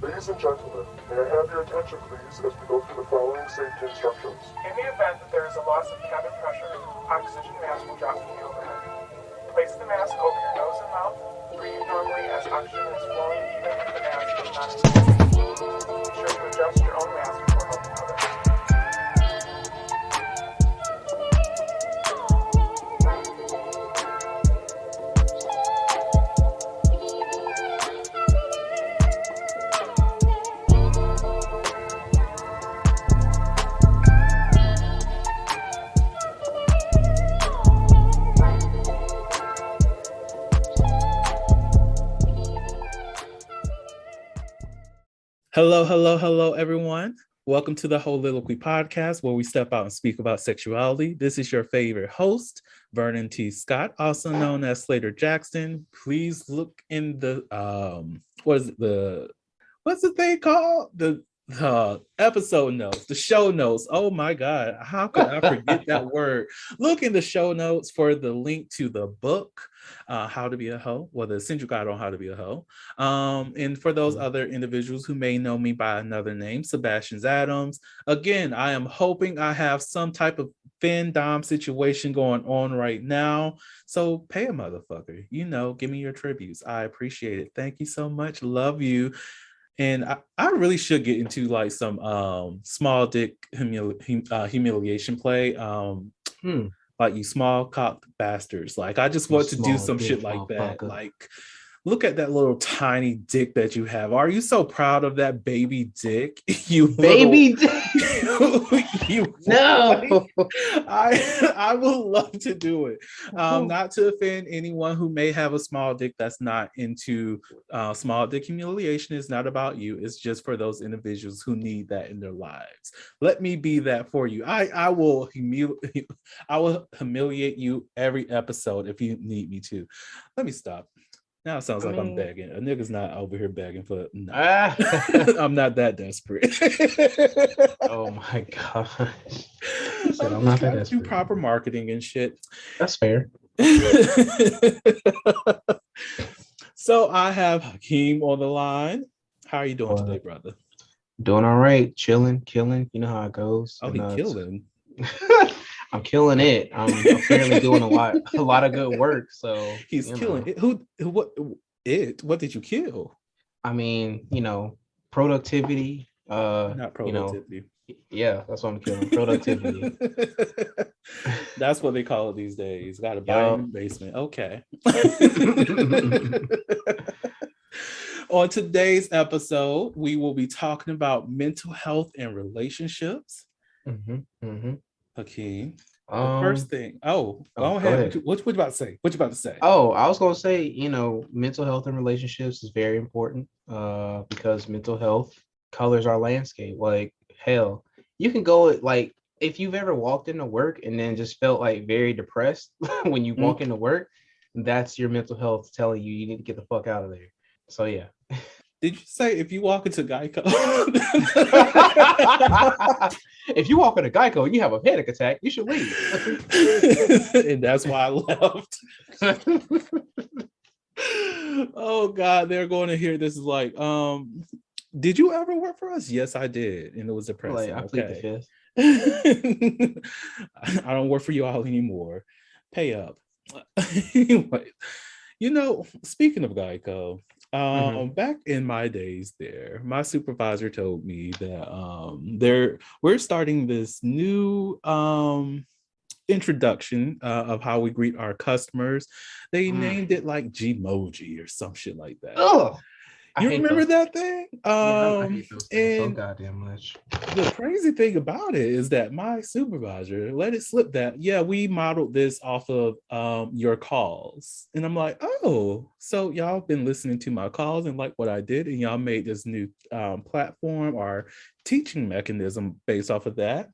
Ladies and gentlemen, may I have your attention please as we go through the following safety instructions. In the event that there is a loss of cabin pressure, oxygen mask will drop from the overhead. Place the mask over your nose and mouth. Breathe normally as oxygen is flowing even if the mask is not inflated. Be sure to adjust your own mask before helping others. Hello, everyone. Welcome to the Holistically podcast, where we step out and speak about sexuality. This is your favorite host, Vernon T. Scott, also known as Slaytor Jackson. Please look in the what's the thing called? The episode notes, the show notes. Oh my God, how could I forget that word? Look in the show notes for the link to the book, How to Be a Hoe, or the Essential Guide on How to Be a Hoe. And for those other individuals who may know me by another name, Sebastian Adams. Again, I am hoping I have some type of fandom situation going on right now. So pay a motherfucker, give me your tributes. I appreciate it. Thank you so much. Love you. And I really should get into like some small dick humiliation play. Like, you small cock bastards. Like, I just want to do some shit like that. Like, look at that little tiny dick that you have. Are you so proud of that baby dick? You baby dick. No. I would love to do it. Not to offend anyone who may have a small dick that's not into small dick humiliation. Is not about you. It's just for those individuals who need that in their lives. Let me be that for you. I will humiliate you every episode if you need me to. Let me stop. Now it sounds like I'm begging. A nigga's not over here begging for no. I'm not that desperate. Oh my gosh. I'm not that desperate. Do proper marketing and shit. That's fair. So I have Hakeem on the line. How are you doing today, brother? Doing all right. Chilling, killing. You know how it goes. Oh, he's killing. I'm killing it. I'm apparently doing a lot of good work. So he's killing it. What did you kill? I mean, productivity. Not productivity. Yeah, that's what I'm killing. Productivity. That's what they call it these days. Got to buy in the basement. Okay. On today's episode, we will be talking about mental health and relationships. Hakeem. The first thing. Go ahead. What you about to say? What you about to say? Oh, I was gonna say, mental health and relationships is very important because mental health colors our landscape. Like, hell, you can go like if you've ever walked into work and then just felt like very depressed when you walk into work, that's your mental health telling you need to get the fuck out of there. So yeah. Did you say if you walk into Geico? If you walk into Geico and you have a panic attack, you should leave. And that's why I left. Oh God, they're going to hear this is like, did you ever work for us? Yes, I did. And it was depressing. I plead the fifth. I don't work for you all anymore. Pay up. Anyway, speaking of Geico, back in my days there, my supervisor told me that we're starting this new introduction of how we greet our customers. They named it like Gmoji or some shit like that. Oh, you remember that thing? I hate those things so goddamn much. The crazy thing about it is that my supervisor let it slip that, we modeled this off of your calls. And I'm like, oh, so y'all been listening to my calls and like what I did, and y'all made this new platform or teaching mechanism based off of that.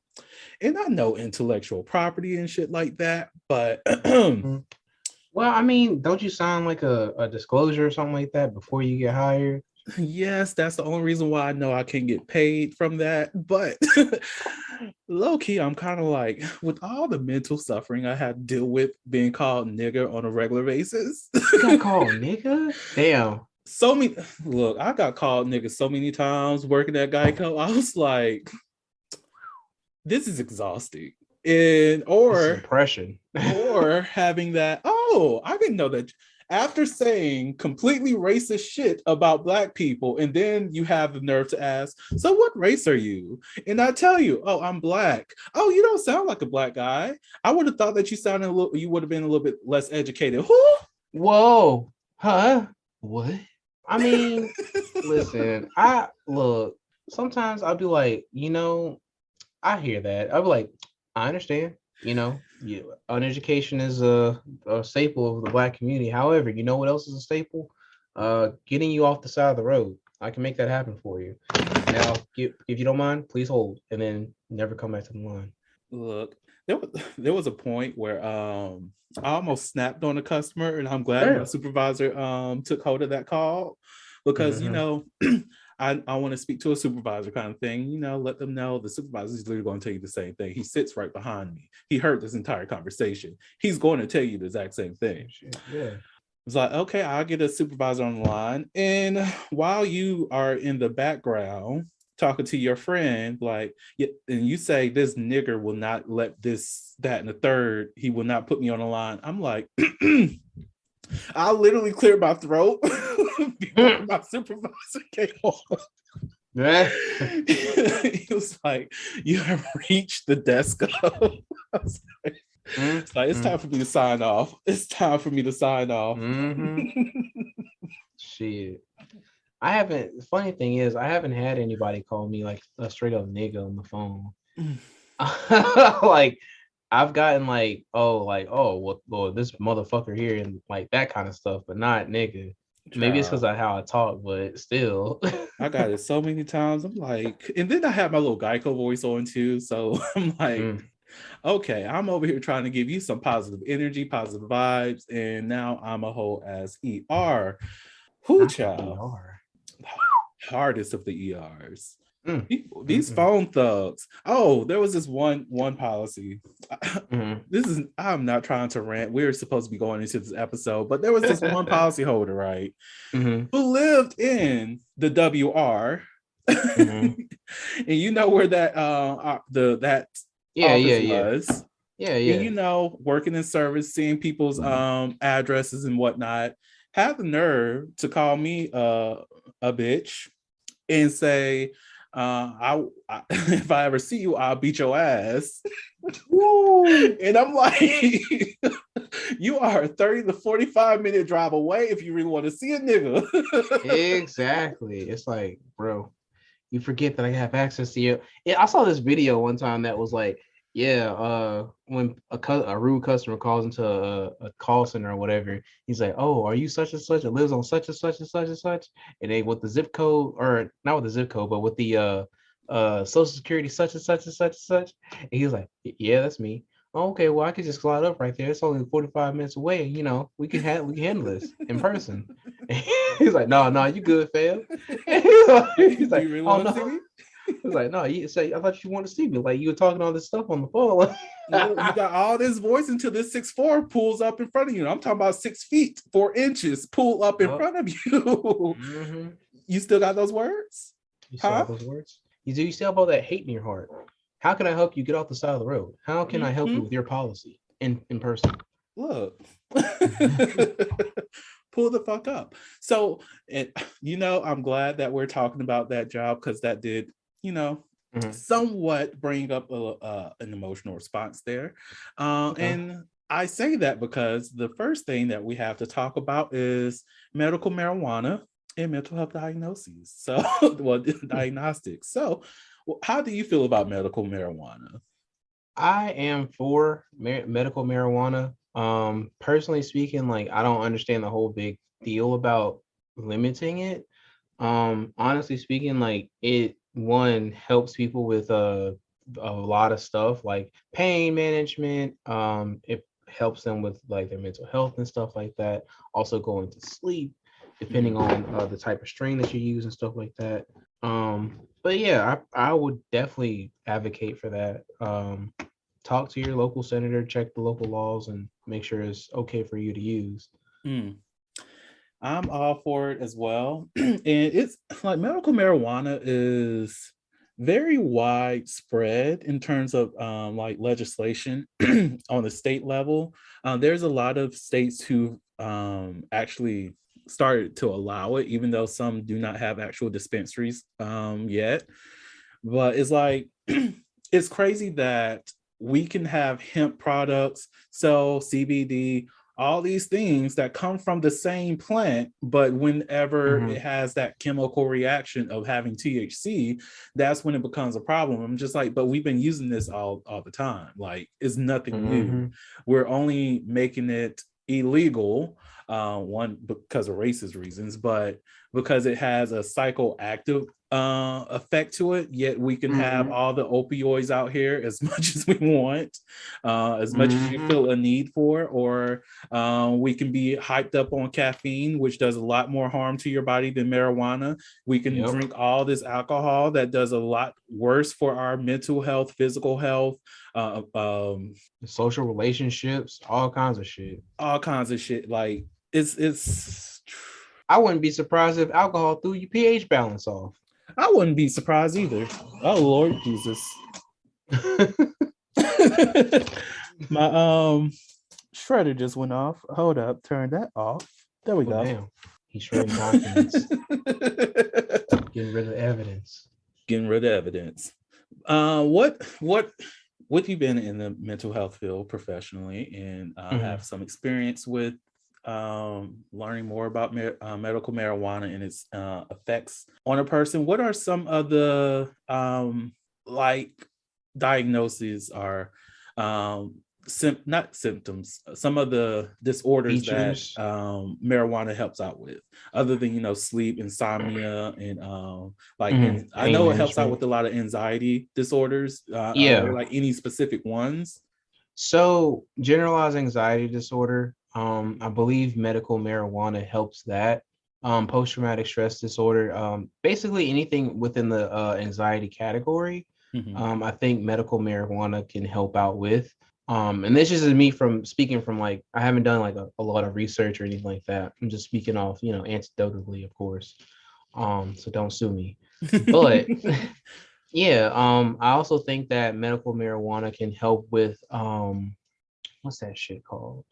And I know intellectual property and shit like that, but well, I mean, don't you sign like a disclosure or something like that before you get hired? Yes, that's the only reason why I know I can get paid from that. But low key, I'm kind of like, with all the mental suffering I had to deal with being called nigger on a regular basis. You got called nigger? Damn. so many. Look, I got called nigga so many times working at Geico. I was like, this is exhausting. And This is or oppression. or having that, oh, I didn't know that. After saying completely racist shit about Black people, and then you have the nerve to ask, so what race are you? And I tell you, oh, I'm Black. Oh, you don't sound like a Black guy. I would have thought that you would have been a little bit less educated. Who? Whoa, huh? What? I mean, listen, I look, sometimes I'll be like, I hear that. I'll be like, I understand. Uneducation is a staple of the Black community. However, you know what else is a staple? Getting you off the side of the road. I can make that happen for you. Now, if you don't mind, please hold, and then never come back to the line. Look, there was a point where I almost snapped on a customer, and I'm glad my supervisor took hold of that call, because I want to speak to a supervisor kind of thing, let them know the supervisor is literally going to tell you the same thing. He sits right behind me. He heard this entire conversation. He's going to tell you the exact same thing. Yeah. It's like, okay, I'll get a supervisor on the line. And while you are in the background talking to your friend, like, and you say, this nigger will not let this, that, and the third, he will not put me on the line. I'm like, I literally cleared my throat before my supervisor came on. He was like, you have reached the desk of. I was like, it's time for me to sign off. It's time for me to sign off. Shit. The funny thing is, I haven't had anybody call me like a straight up nigga on the phone. Like, I've gotten like, well, this motherfucker here and like that kind of stuff, but not nigga. Maybe it's because of how I talk, but still. I got it so many times. I'm like, and then I have my little Geico voice on too. So I'm like, okay, I'm over here trying to give you some positive energy, positive vibes, and now I'm a whole ass ER. Who child? ER. Hardest of the ERs. These phone thugs. Oh, there was this one policy. I'm not trying to rant. We're supposed to be going into this episode, but there was this one policy holder, right, who lived in the WR. And you know where that that office was. And working in service, seeing people's addresses and whatnot, had the nerve to call me a bitch and say, if I ever see you, I'll beat your ass. And I'm like, you are a 30 to 45 minute drive away if you really want to see a nigga. Exactly. It's like, bro, you forget that I have access to you. Yeah, I saw this video one time that was like, when a rude customer calls into a call center or whatever, he's like, oh, are you such and such? It lives on such and such and such and such. And they with the zip code, or not with the zip code, but with the social security such and such and such and such. And he was like, yeah, that's me. Oh, okay, well, I could just slide up right there. It's only 45 minutes away. We can handle this in person. He's like, no, you good, fam. He's like, really oh no. It's like, no, you say, I thought you wanted to see me. Like, you were talking all this stuff on the phone. You got all this voice until this 6'4" pulls up in front of you. I'm talking about 6 feet 4 inches pull up in front of you. You still got those words? You still have those words? You still have all that hate in your heart. How can I help you get off the side of the road? How can I help you with your policy in person? Look. Pull the fuck up. So, I'm glad that we're talking about that job, because that did, somewhat bring up an emotional response there. And I say that because the first thing that we have to talk about is medical marijuana and mental health diagnoses. So, diagnostic. So, how do you feel about medical marijuana? I am for medical marijuana. Personally speaking, like, I don't understand the whole big deal about limiting it. Honestly speaking, like, it helps people with a lot of stuff like pain management. It helps them with like their mental health and stuff like that. Also going to sleep, depending on the type of strain that you use and stuff like that. But yeah, I would definitely advocate for that. Talk to your local senator, check the local laws, and make sure it's okay for you to use. I'm all for it as well. And it's like medical marijuana is very widespread in terms of like legislation on the state level. There's a lot of states who actually started to allow it, even though some do not have actual dispensaries yet. But it's like, it's crazy that we can have hemp products, sell CBD, all these things that come from the same plant, but whenever it has that chemical reaction of having THC, that's when it becomes a problem. I'm just like, but we've been using this all the time. Like, it's nothing new. We're only making it illegal, one, because of racist reasons, but because it has a psychoactive effect to it, yet we can have all the opioids out here as much as we want, as much as you feel a need for, or we can be hyped up on caffeine, which does a lot more harm to your body than marijuana. We can drink all this alcohol that does a lot worse for our mental health, physical health, social relationships, all kinds of shit. Like, it's I wouldn't be surprised if alcohol threw your pH balance off. I wouldn't be surprised either. Oh Lord Jesus. My shredder just went off. Hold up, turn that off. There we go. Damn. He's shredding documents. Getting rid of evidence. What you've been in the mental health field professionally and have some experience with learning more about medical marijuana and its effects on a person. What are some of the like diagnoses or not symptoms, some of the disorders features that marijuana helps out with, other than sleep, insomnia, and I know it helps out with a lot of anxiety disorders. Are there like any specific ones? So generalized anxiety disorder, I believe medical marijuana helps that. Post-traumatic stress disorder, basically anything within the anxiety category, I think medical marijuana can help out with. And this is me speaking from like, I haven't done like a lot of research or anything like that. I'm just speaking off, anecdotally, of course. So don't sue me. But yeah, I also think that medical marijuana can help with what's that shit called?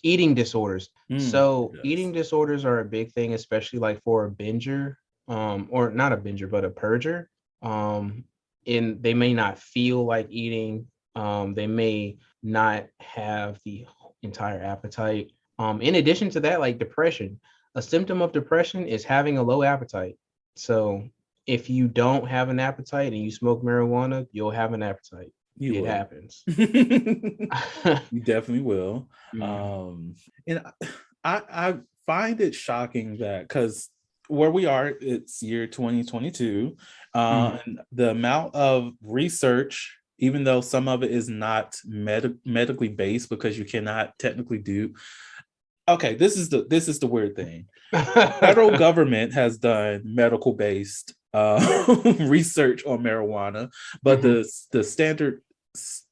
Eating disorders. So eating disorders are a big thing, especially like for a binger, or not a binger, but a purger. And they may not feel like eating. They may not have the entire appetite. In addition to that, like depression, a symptom of depression is having a low appetite. So if you don't have an appetite and you smoke marijuana, you'll have an appetite. It happens. You definitely will. And I find it shocking that, because where we are, it's year 2022, and the amount of research, even though some of it is not medically based, because you cannot technically do. Okay, this is the weird thing. Federal government has done medical based research on marijuana, but the standard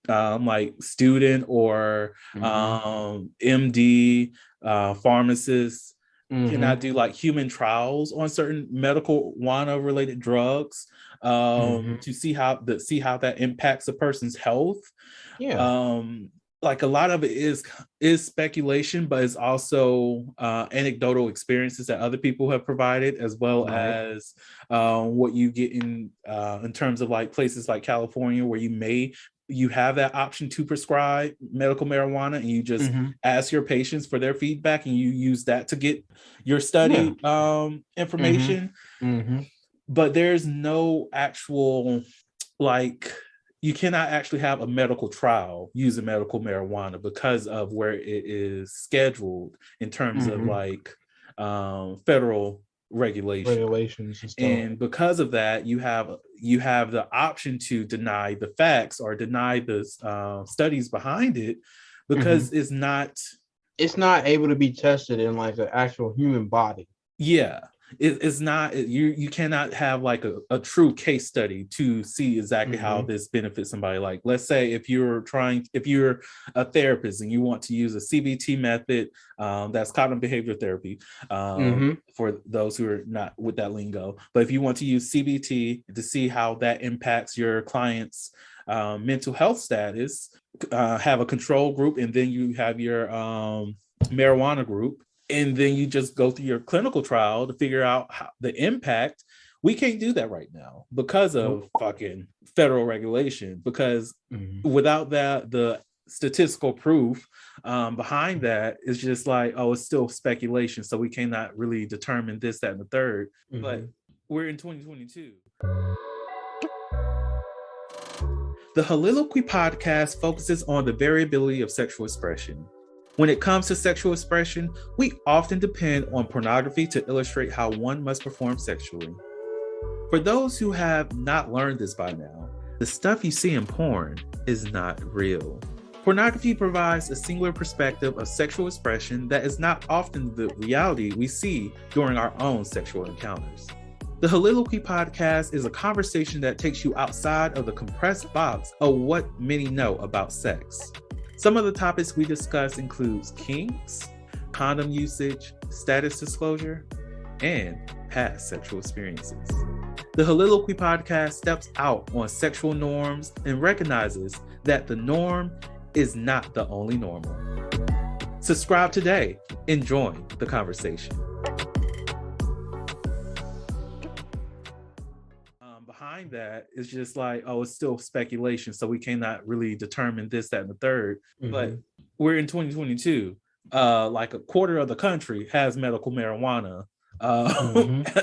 like student or MD pharmacists cannot do like human trials on certain medical marijuana related drugs to see how that impacts a person's health. Like a lot of it is speculation, but it's also anecdotal experiences that other people have provided, as well as what you get in terms of like places like California, where you have that option to prescribe medical marijuana, and you just ask your patients for their feedback, and you use that to get your study information. But there's no actual, like, you cannot actually have a medical trial using medical marijuana because of where it is scheduled in terms of like federal regulations and stuff. And because of that, you have the option to deny the facts or deny the studies behind it, because it's not able to be tested in like an actual human body. it's not, you cannot have like a true case study to see exactly how this benefits somebody. Like, let's say if you're a therapist and you want to use a CBT method, that's cognitive behavior therapy, for those who are not with that lingo. But if you want to use CBT to see how that impacts your client's mental health status, have a control group, and then you have your marijuana group, and then you just go through your clinical trial to figure out how the impact. We can't do that right now because of fucking federal regulation, because without that, the statistical proof behind that is just like, oh, it's still speculation, so we cannot really determine this, that, and the third. But we're in 2022. The Holiloquy podcast focuses on the variability of sexual expression. When it comes to sexual expression, we often depend on pornography to illustrate how one must perform sexually. For those who have not learned this by now, the stuff you see in porn is not real. Pornography provides a singular perspective of sexual expression that is not often the reality we see during our own sexual encounters. The Holiloquy podcast is a conversation that takes you outside of the compressed box of what many know about sex. Some of the topics we discuss includes kinks, condom usage, status disclosure, and past sexual experiences. The Holiloquy podcast steps out on sexual norms and recognizes that the norm is not the only normal. Subscribe today and join the conversation. Behind that is just like, oh, it's still speculation, so we cannot really determine this, that, and the third. But we're in 2022. Like a quarter of the country has medical marijuana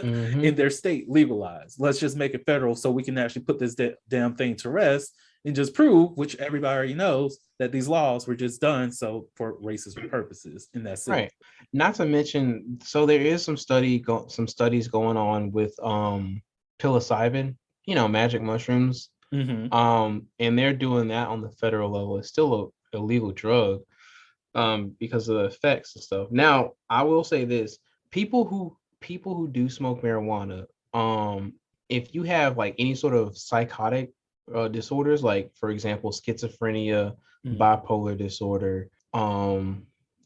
in their state legalized. Let's just make it federal so we can actually put this damn thing to rest and just prove, which everybody already knows, that these laws were just done so for racist purposes, and that's it. Right. Not to mention, so there is some studies going on with psilocybin, magic mushrooms. And they're doing that on the federal level. It's still a illegal drug because of the effects and stuff. Now, I will say this: people who do smoke marijuana, if you have like any sort of psychotic disorders, like for example schizophrenia, bipolar disorder,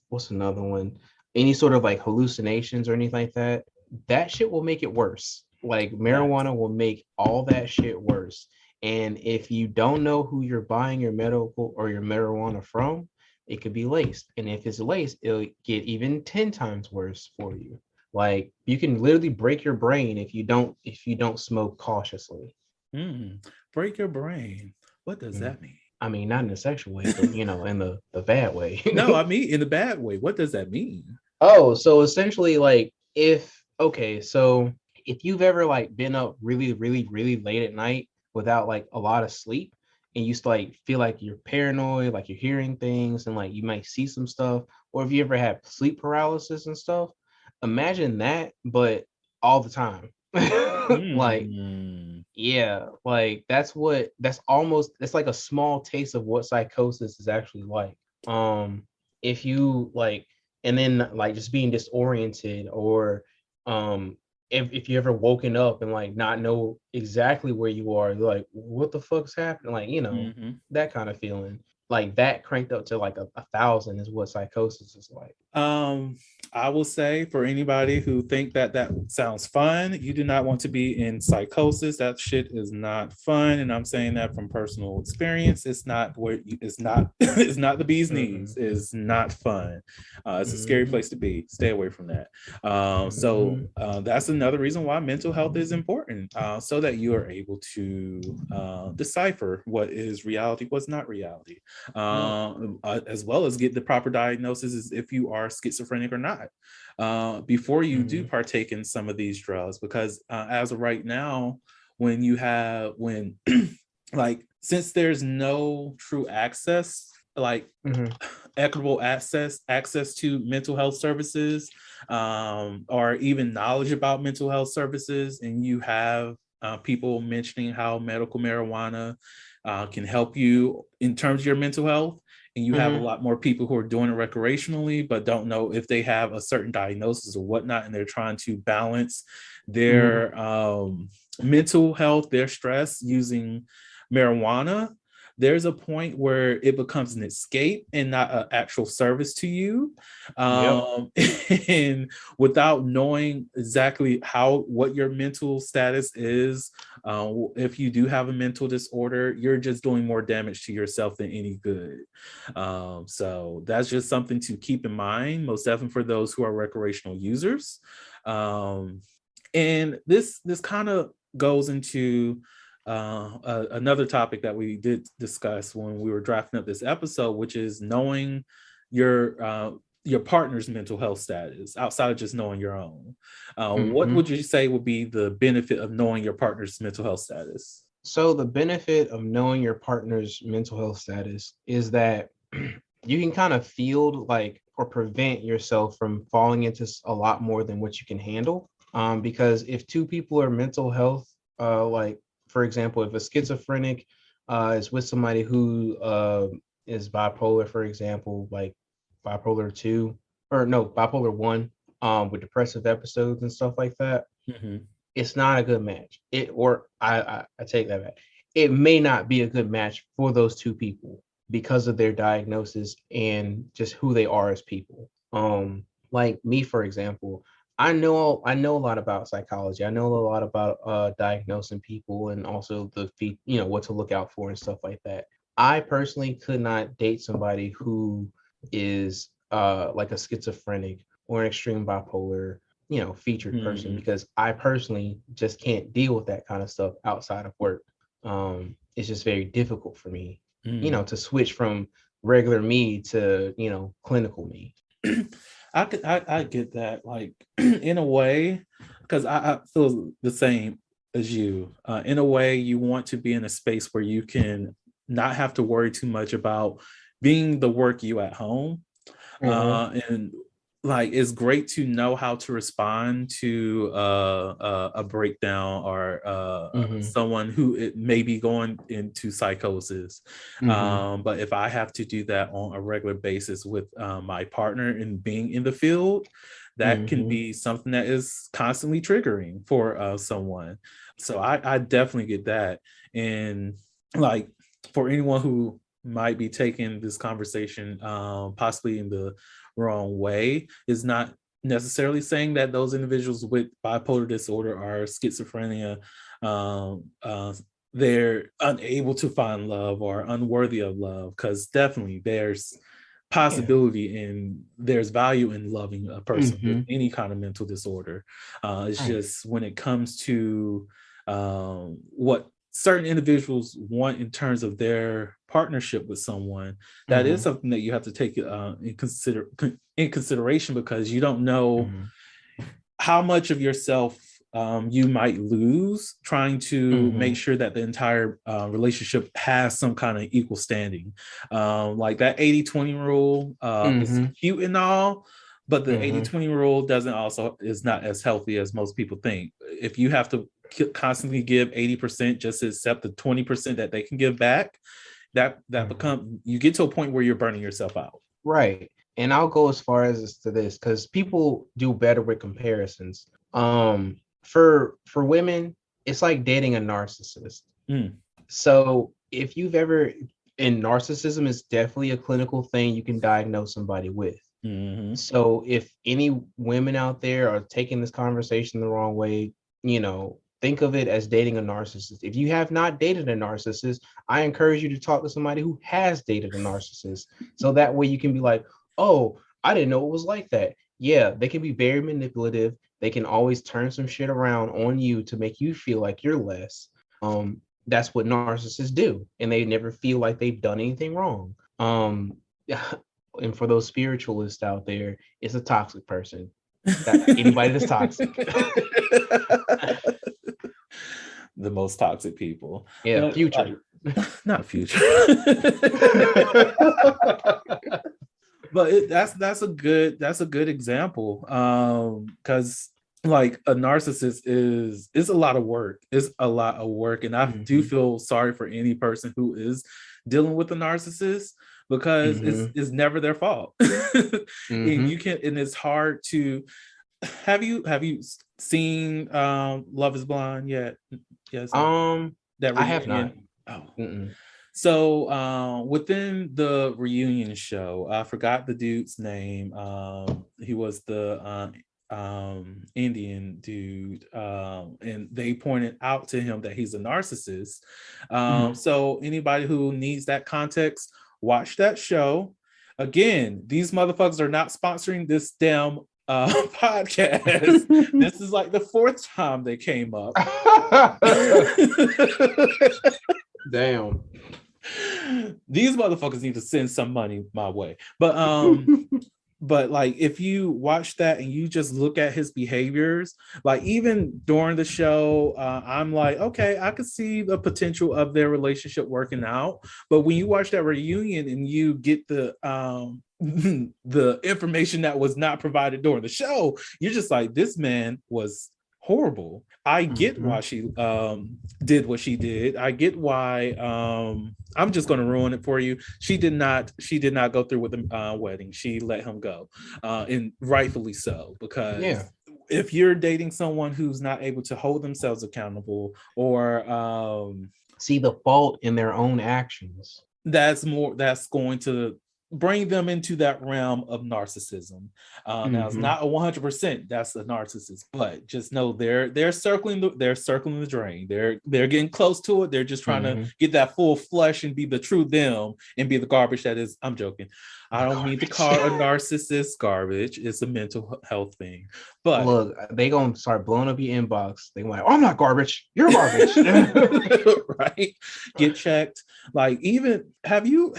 what's another one, any sort of like hallucinations or anything like that, that shit will make it worse. Like marijuana will make all that shit worse. And if you don't know who you're buying your medical or your marijuana from, it could be laced. And if it's laced, it'll get even 10 times worse for you. Like you can literally break your brain if you don't smoke cautiously. Break your brain. What does that mean? I mean, not in a sexual way, but in the bad way. No, I mean in the bad way. What does that mean? Oh, so essentially, like if you've ever like been up really, really, really late at night without like a lot of sleep, and you like feel like you're paranoid, like you're hearing things, and like you might see some stuff, or if you ever had sleep paralysis and stuff, imagine that, but all the time. Like, yeah, like that's like a small taste of what psychosis is actually like. If you like, and then like just being disoriented, or if you ever woken up and like not know exactly where you are, you're like, what the fuck's happening? Like, that kind of feeling. Like that cranked up to like 1,000 is what psychosis is like. I will say, for anybody who think that sounds fun, you do not want to be in psychosis. That shit is not fun, and I'm saying that from personal experience. It's not it's not the bee's knees. It's not fun. It's a scary place to be. Stay away from that. So that's another reason why mental health is important, so that you are able to decipher what is reality, what's not reality, as well as get the proper diagnosis as if you are schizophrenic or not, before you do partake in some of these drugs. Because as of right now, like, since there's no true access, like equitable access to mental health services, or even knowledge about mental health services, and you have people mentioning how medical marijuana can help you in terms of your mental health, and you have a lot more people who are doing it recreationally but don't know if they have a certain diagnosis or whatnot, and they're trying to balance their mental health, their stress using marijuana. There's a point where it becomes an escape and not an actual service to you. And without knowing exactly what your mental status is, if you do have a mental disorder, you're just doing more damage to yourself than any good. So that's just something to keep in mind, most definitely for those who are recreational users. And this kind of goes into another topic that we did discuss when we were drafting up this episode, which is knowing your partner's mental health status outside of just knowing your own. What would you say would be the benefit of knowing your partner's mental health status? So the benefit of knowing your partner's mental health status is that you can kind of field or prevent yourself from falling into a lot more than what you can handle. Because if two people are mental health, for example, if a schizophrenic is with somebody who is bipolar, for example, like bipolar 2 or no, bipolar 1 with depressive episodes and stuff like that, it's not a good match. I take that back. It may not be a good match for those two people because of their diagnosis and just who they are as people. Like me, for example, I know a lot about psychology. I know a lot about diagnosing people and also what to look out for and stuff like that. I personally could not date somebody who is like a schizophrenic or an extreme bipolar, featured person, because I personally just can't deal with that kind of stuff outside of work. It's just very difficult for me, to switch from regular me to, clinical me. I get that, like, in a way, because I feel the same as you. In a way, you want to be in a space where you can not have to worry too much about being the work you at home. And like, it's great to know how to respond to a breakdown or someone who it may be going into psychosis. But if I have to do that on a regular basis with my partner and being in the field, that can be something that is constantly triggering for someone. So I definitely get that. And like, for anyone who might be taking this conversation possibly in the wrong way, is not necessarily saying that those individuals with bipolar disorder or schizophrenia, they're unable to find love or unworthy of love, because definitely there's possibility and there's value in loving a person with any kind of mental disorder. It's just when it comes to what certain individuals want in terms of their partnership with someone, that is something that you have to take in consideration, because you don't know how much of yourself you might lose trying to make sure that the entire relationship has some kind of equal standing. Like that 80-20 rule is cute and all, but the 80-20 rule is not as healthy as most people think. If you have to constantly give 80% just to accept the 20% that they can give back, that you get to a point where you're burning yourself out. Right. And I'll go as far as to this, because people do better with comparisons. For women, it's like dating a narcissist. So if you've ever, and narcissism is definitely a clinical thing you can diagnose somebody with. So if any women out there are taking this conversation the wrong way, think of it as dating a narcissist. If you have not dated a narcissist, I encourage you to talk to somebody who has dated a narcissist. So that way you can be like, oh, I didn't know it was like that. Yeah, they can be very manipulative. They can always turn some shit around on you to make you feel like you're less. That's what narcissists do. And they never feel like they've done anything wrong. And for those spiritualists out there, it's a toxic person. Anybody that's toxic. The most toxic people. Yeah, future. Not future. But that's a good example, because like a narcissist is a lot of work. It's a lot of work, and I do feel sorry for any person who is dealing with a narcissist, because Mhm. it's never their fault. And Mhm. you can, and it's hard to. Have you seen Love Is Blind yet? Yes, that I have not. reunion. Oh, Mm-mm. so within the reunion show, I forgot the dude's name. He was the Indian dude, and they pointed out to him that he's a narcissist. Mhm. So anybody who needs that context, watch that show. Again, these motherfuckers are not sponsoring this damn podcast. This is like the fourth time they came up. Damn. These motherfuckers need to send some money my way. But like if you watch that and you just look at his behaviors, like even during the show, I'm like, okay, I could see the potential of their relationship working out. But when you watch that reunion and you get the the information that was not provided during the show, you're just like, this man was horrible. I get why she did what she did. I get why I'm just going to ruin it for you. She did not go through with the wedding. She let him go. And rightfully so, because Yeah. if you're dating someone who's not able to hold themselves accountable or See the fault in their own actions. that's going to bring them into that realm of narcissism. Now it's not a 100%, that's a narcissist, but just know they're circling the drain. They're getting close to it. They're just trying to get that full flesh and be the true them and be the garbage that is. I'm joking. I don't mean to call a narcissist garbage. It's a mental health thing. But look, they gonna start blowing up your inbox. They like, oh, I'm not garbage. You're garbage. right? Get checked. Like, even have you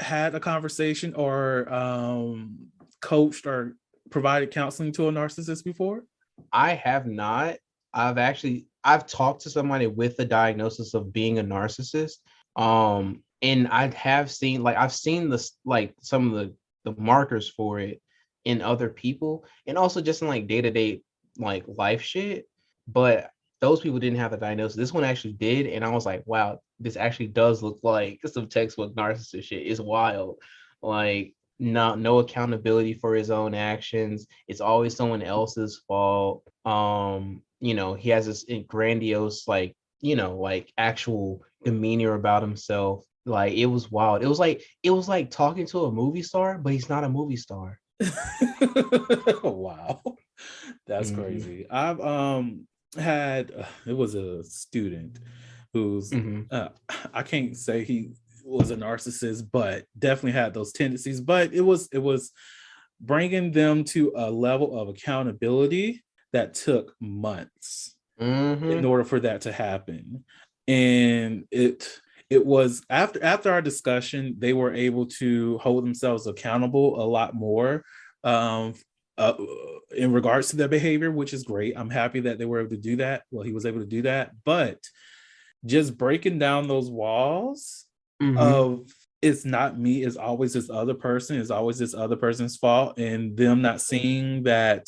had a conversation or coached or provided counseling to a narcissist before? I have not. I've talked to somebody with the diagnosis of being a narcissist. And I've seen this, like some of the markers for it in other people, and also just in like day-to-day like life shit. But those people didn't have the diagnosis. This one actually did, and I was like, wow, this actually does look like some textbook narcissist shit. It's wild. Like, no accountability for his own actions. It's always someone else's fault. He has this grandiose, like, like actual demeanor about himself. Like, it was wild. It was like talking to a movie star, but he's not a movie star. Wow, that's crazy. I've had it was a student who's I can't say he was a narcissist, but definitely had those tendencies. But it was bringing them to a level of accountability that took months in order for that to happen. And it was after our discussion, they were able to hold themselves accountable a lot more in regards to their behavior, which is great. I'm happy that they were able to do that. Well, he was able to do that, but just breaking down those walls of it's not me, it's always this other person, it's always this other person's fault, and them not seeing that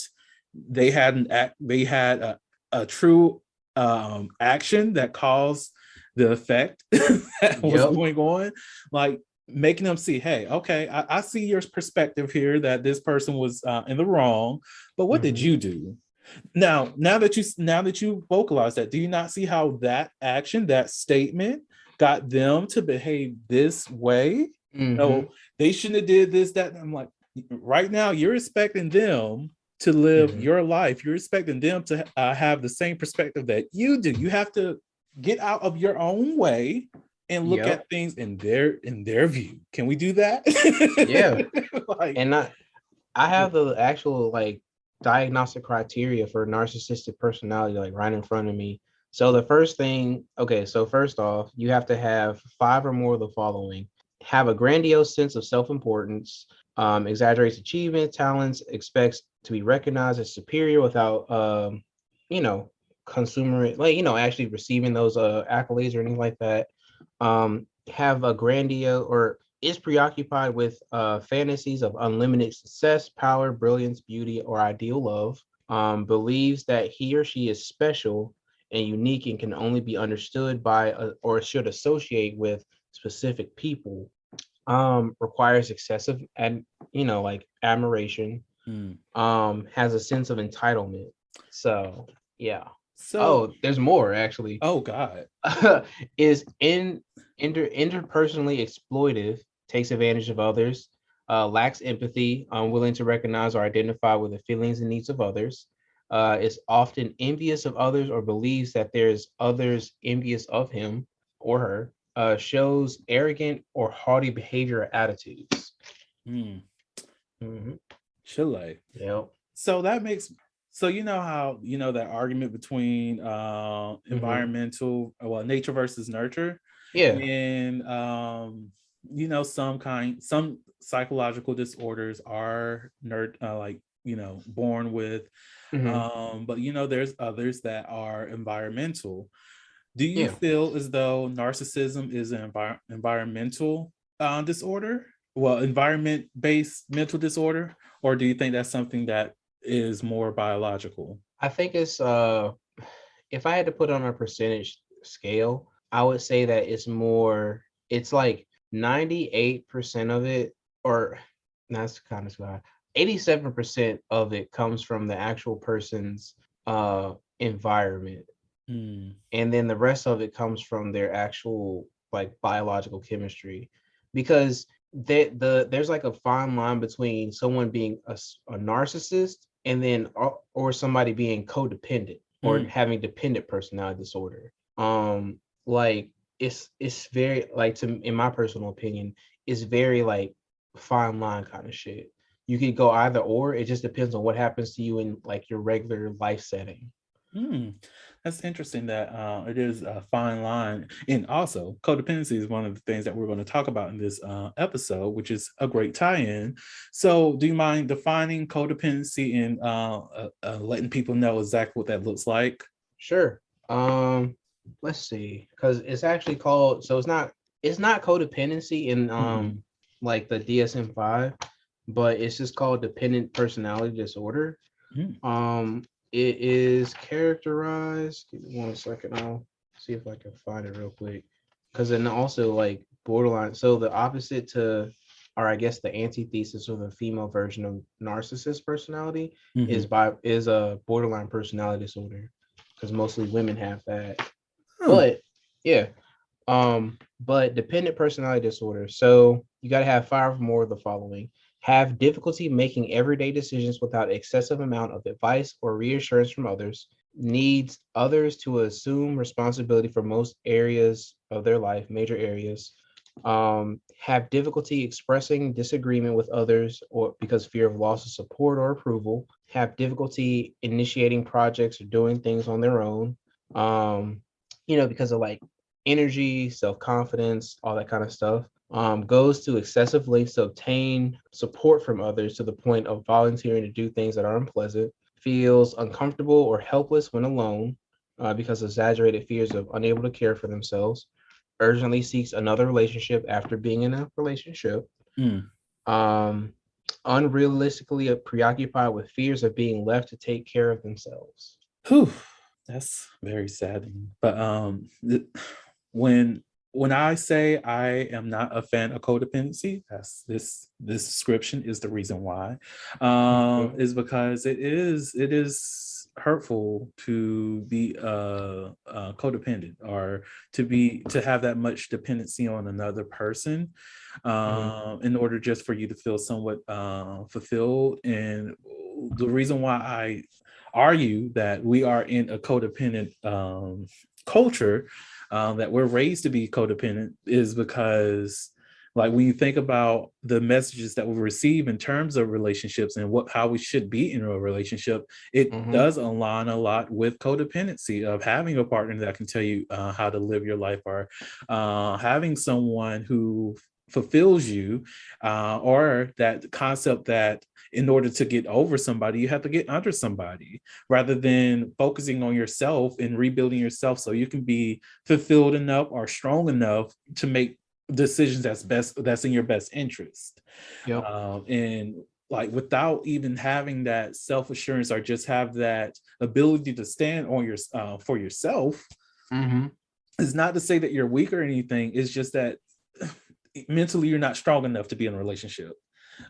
they had a true action that caused the effect that was going on, like making them see, hey, okay, I see your perspective here, that this person was in the wrong, but what did you do? Now that you vocalize that, do you not see how that action, that statement, got them to behave this way? No, they shouldn't have did this, that. I'm like, right now you're expecting them to live your life. You're expecting them to have the same perspective that you do. You have to get out of your own way and look at things in their view. Can we do that? Yeah. And I have the actual like diagnostic criteria for narcissistic personality like right in front of me. So the first thing, so first off, you have to have 5 or more of the following: have a grandiose sense of self-importance, exaggerates achievement, talents, expects to be recognized as superior without consumer, like, actually receiving those accolades or anything like that. Have a grandiose, or is preoccupied with fantasies of unlimited success, power, brilliance, beauty, or ideal love. Believes that he or she is special and unique and can only be understood by or should associate with specific people. requires excessive and like admiration, has a sense of entitlement. So yeah. So, There's more actually. oh God. Is interpersonally exploitive, takes advantage of others, lacks empathy, unwilling to recognize or identify with the feelings and needs of others, is often envious of others or believes that there's others envious of him or her, shows arrogant or haughty behavior or attitudes. Chile. Yep. So that makes you know how that argument between environmental nature versus nurture. Yeah. And some psychological disorders are born with, but there's others that are environmental. Do you feel as though narcissism is an environmental disorder? Well, environment-based mental disorder, or do you think that's something that is more biological? I think it's if I had to put on a percentage scale, I would say that it's like 98% of it, or that's kind of high. 87% of it comes from the actual person's environment. And then the rest of it comes from their actual like biological chemistry, because there's like a fine line between someone being a narcissist and then or somebody being codependent or having dependent personality disorder. Like it's very like, in my personal opinion, it's very like fine line kind of shit. You could go either or. It just depends on what happens to you in like your regular life setting. That's interesting that it is a fine line. And also codependency is one of the things that we're going to talk about in this episode, which is a great tie-in. So do you mind defining codependency and letting people know exactly what that looks like? Sure. Let's see, because it's actually called, so it's not codependency in like the DSM-5, but it's just called dependent personality disorder. It is characterized, give me 1 second, I'll see if I can find it real quick, because then also like borderline, so the opposite to, or I guess the antithesis or the female version of narcissist personality is a borderline personality disorder, because mostly women have that. But yeah, but dependent personality disorder, so you got to have 5 or more of the following: have difficulty making everyday decisions without excessive amount of advice or reassurance from others, needs others to assume responsibility for most areas of their life, major areas, have difficulty expressing disagreement with others or because fear of loss of support or approval, have difficulty initiating projects or doing things on their own, because of like energy, self-confidence, all that kind of stuff. Goes to excessive lengths to obtain support from others to the point of volunteering to do things that are unpleasant, feels uncomfortable or helpless when alone because of exaggerated fears of unable to care for themselves, urgently seeks another relationship after being in a relationship, unrealistically preoccupied with fears of being left to take care of themselves. Whew, that's very saddening. But when I say I am not a fan of codependency, that's this description is the reason why. Is because it is hurtful to be codependent, or to have that much dependency on another person in order just for you to feel somewhat fulfilled. And the reason why I argue that we are in a codependent culture, that we're raised to be codependent, is because, like, when you think about the messages that we receive in terms of relationships and how we should be in a relationship, it does align a lot with codependency, of having a partner that can tell you how to live your life, or having someone who fulfills you, or that concept that in order to get over somebody, you have to get under somebody, rather than focusing on yourself and rebuilding yourself so you can be fulfilled enough or strong enough to make decisions that's in your best interest. And like, without even having that self-assurance, or just have that ability to stand on your for yourself, it's not to say that you're weak or anything. It's just that mentally you're not strong enough to be in a relationship.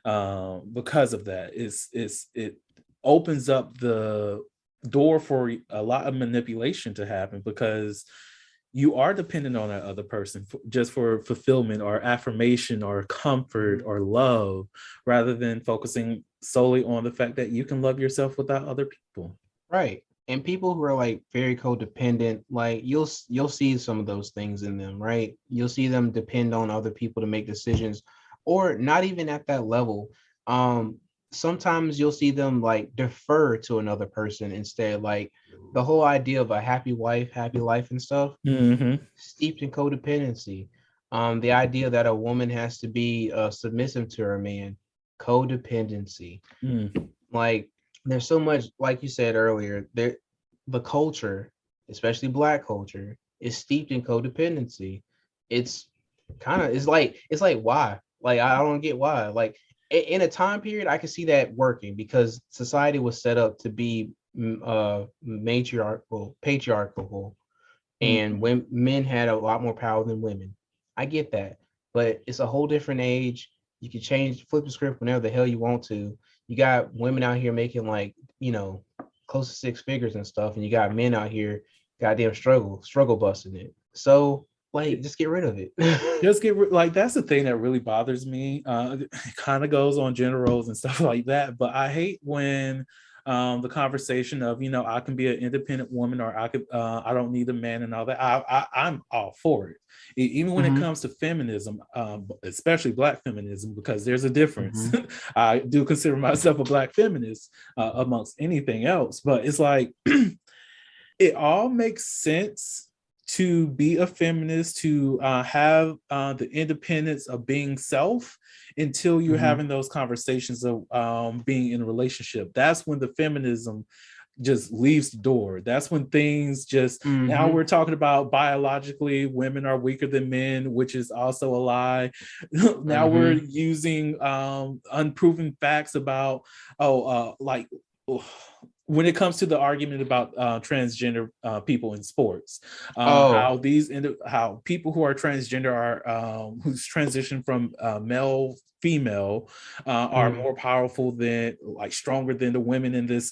Because of that, it opens up the door for a lot of manipulation to happen, because you are dependent on that other person just for fulfillment or affirmation or comfort or love, rather than focusing solely on the fact that you can love yourself without other people. Right. And people who are like very codependent, like you'll see some of those things in them, right? You'll see them depend on other people to make decisions, or not even at that level. Sometimes you'll see them like defer to another person instead. Like the whole idea of a happy wife, happy life and stuff, steeped in codependency. The idea that a woman has to be submissive to her man, codependency. Like there's so much, like you said earlier, the culture, especially Black culture, is steeped in codependency. It's like why? Like I don't get why. Like in a time period, I can see that working because society was set up to be patriarchal, and when men had a lot more power than women. I get that, but it's a whole different age. You can flip the script whenever the hell you want to. You got women out here making like, close to 6 figures and stuff, and you got men out here goddamn struggle busting it. So like, just get rid of it. Like, that's the thing that really bothers me. It kind of goes on gender roles and stuff like that, but I hate when the conversation of, I can be an independent woman, or I don't need a man and all that. I'm all for it. Even when it comes to feminism, especially Black feminism, because there's a difference. I do consider myself a Black feminist amongst anything else, but it's like, it all makes sense to be a feminist, to have the independence of being self, until you're having those conversations of being in a relationship. That's when the feminism just leaves the door. That's when things just, now we're talking about biologically women are weaker than men, which is also a lie. Now we're using unproven facts about, when it comes to the argument about transgender people in sports, how people who are transgender are who's transitioned from male female are more powerful than, like, stronger than the women in this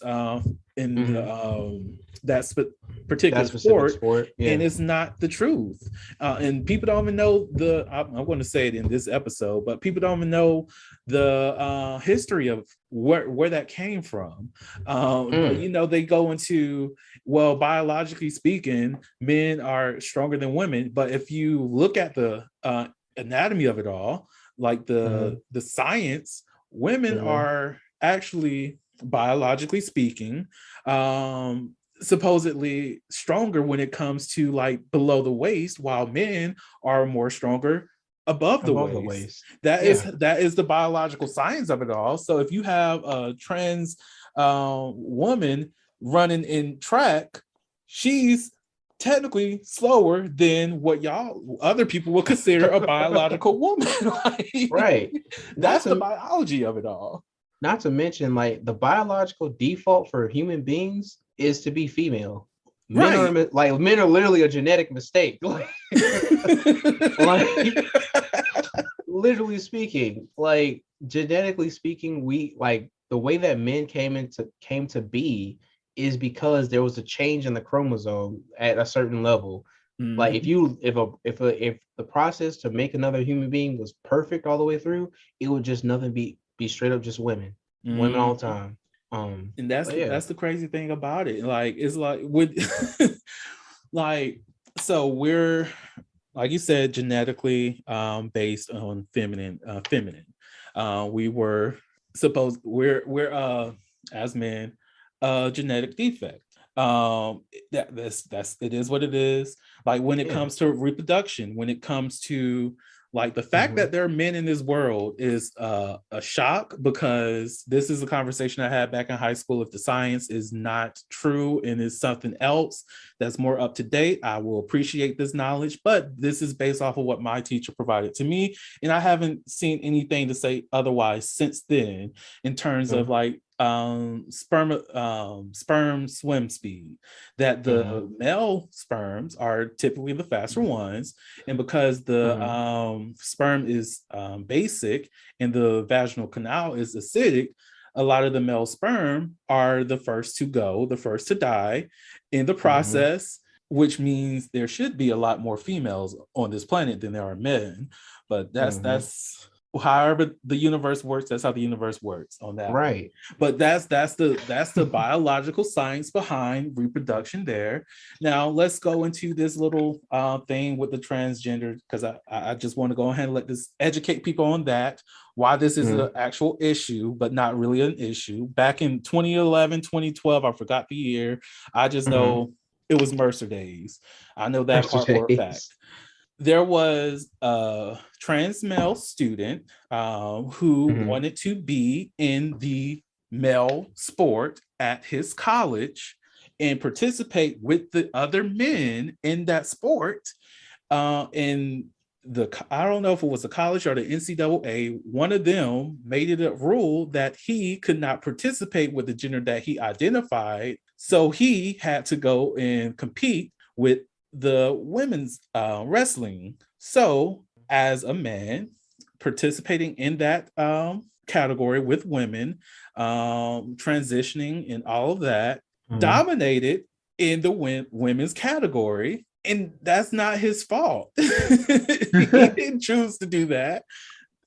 particular sport. Yeah. And it's not the truth, and people don't even know I'm going to say it in this episode, but people don't even know the history of where that came from. But, they go into, well, biologically speaking, men are stronger than women, but if you look at the anatomy of it all, like the science, women are actually, biologically speaking, supposedly stronger when it comes to like below the waist, while men are more stronger above the waist. That is the biological science of it all. So if you have a trans woman running in track, she's technically slower than what other people would consider a biological woman. Right. That's the biology of it all. Not to mention, like, the biological default for human beings is to be female. Men are literally a genetic mistake. Like, literally speaking, like, genetically speaking, we, like, the way that men came to be is because there was a change in the chromosome at a certain level. Like, if the process to make another human being was perfect all the way through, it would just nothing be straight up just women all the time. And that's the crazy thing about it. Like, it's like with like, so we're, like you said, genetically based on feminine. We're as men genetic defect. It is what it is. Like, when it comes to reproduction, when it comes to, like, the fact that there are men in this world is a shock, because this is a conversation I had back in high school. If the science is not true and is something else that's more up to date, I will appreciate this knowledge, but this is based off of what my teacher provided to me, and I haven't seen anything to say otherwise since then, in terms of, like, sperm swim speed, that the male sperms are typically the faster ones, and because the sperm is basic and the vaginal canal is acidic, a lot of the male sperm are the first to go, the first to die in the process, which means there should be a lot more females on this planet than there are men. But that's however the universe works. That's how the universe works on that. Right. But that's the biological science behind reproduction there. Now let's go into this little thing with the transgender, because I just want to go ahead and let this educate people on that, why this is an actual issue, but not really an issue. Back in 2011, 2012, I forgot the year. I just know it was Mercer days. I know that part for a fact. There was a trans male student who wanted to be in the male sport at his college and participate with the other men in that sport. I don't know if it was the college or the NCAA, one of them made it a rule that he could not participate with the gender that he identified. So he had to go and compete with the women's wrestling. So as a man participating in that category with women, transitioning and all of that, dominated in the women's category. And that's not his fault. He didn't choose to do that.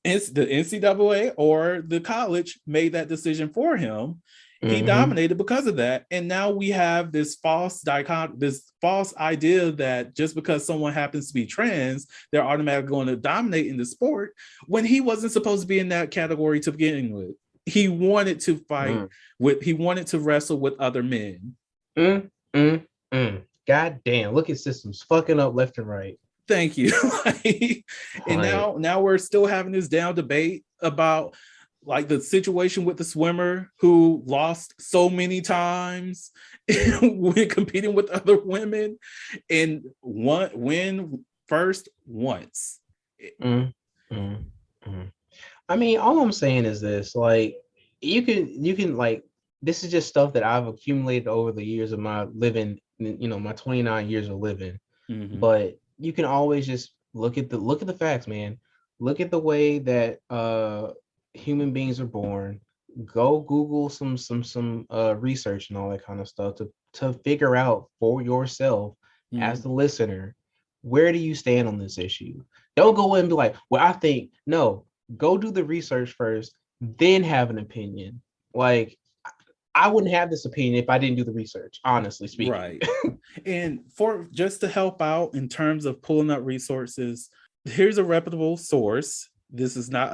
It's the NCAA or the college made that decision for him. He dominated because of that. And now we have this false idea that just because someone happens to be trans, they're automatically going to dominate in the sport, when he wasn't supposed to be in that category to begin with. He wanted to fight he wanted to wrestle with other men. God damn, look at systems fucking up left and right. Thank you. And now we're still having this down debate about like the situation with the swimmer who lost so many times when competing with other women and win first once. I mean, all I'm saying is this: like, you can like, this is just stuff that I've accumulated over the years of my living, my 29 years of living. But you can always just look at the facts, man. Look at the way that human beings are born. Go Google some research and all that kind of stuff to figure out for yourself as the listener, where do you stand on this issue? Don't go in and be like, well, I think. No, go do the research first, then have an opinion. Like, I wouldn't have this opinion if I didn't do the research, honestly speaking. Right. And for just to help out in terms of pulling up resources, here's a reputable source. This is not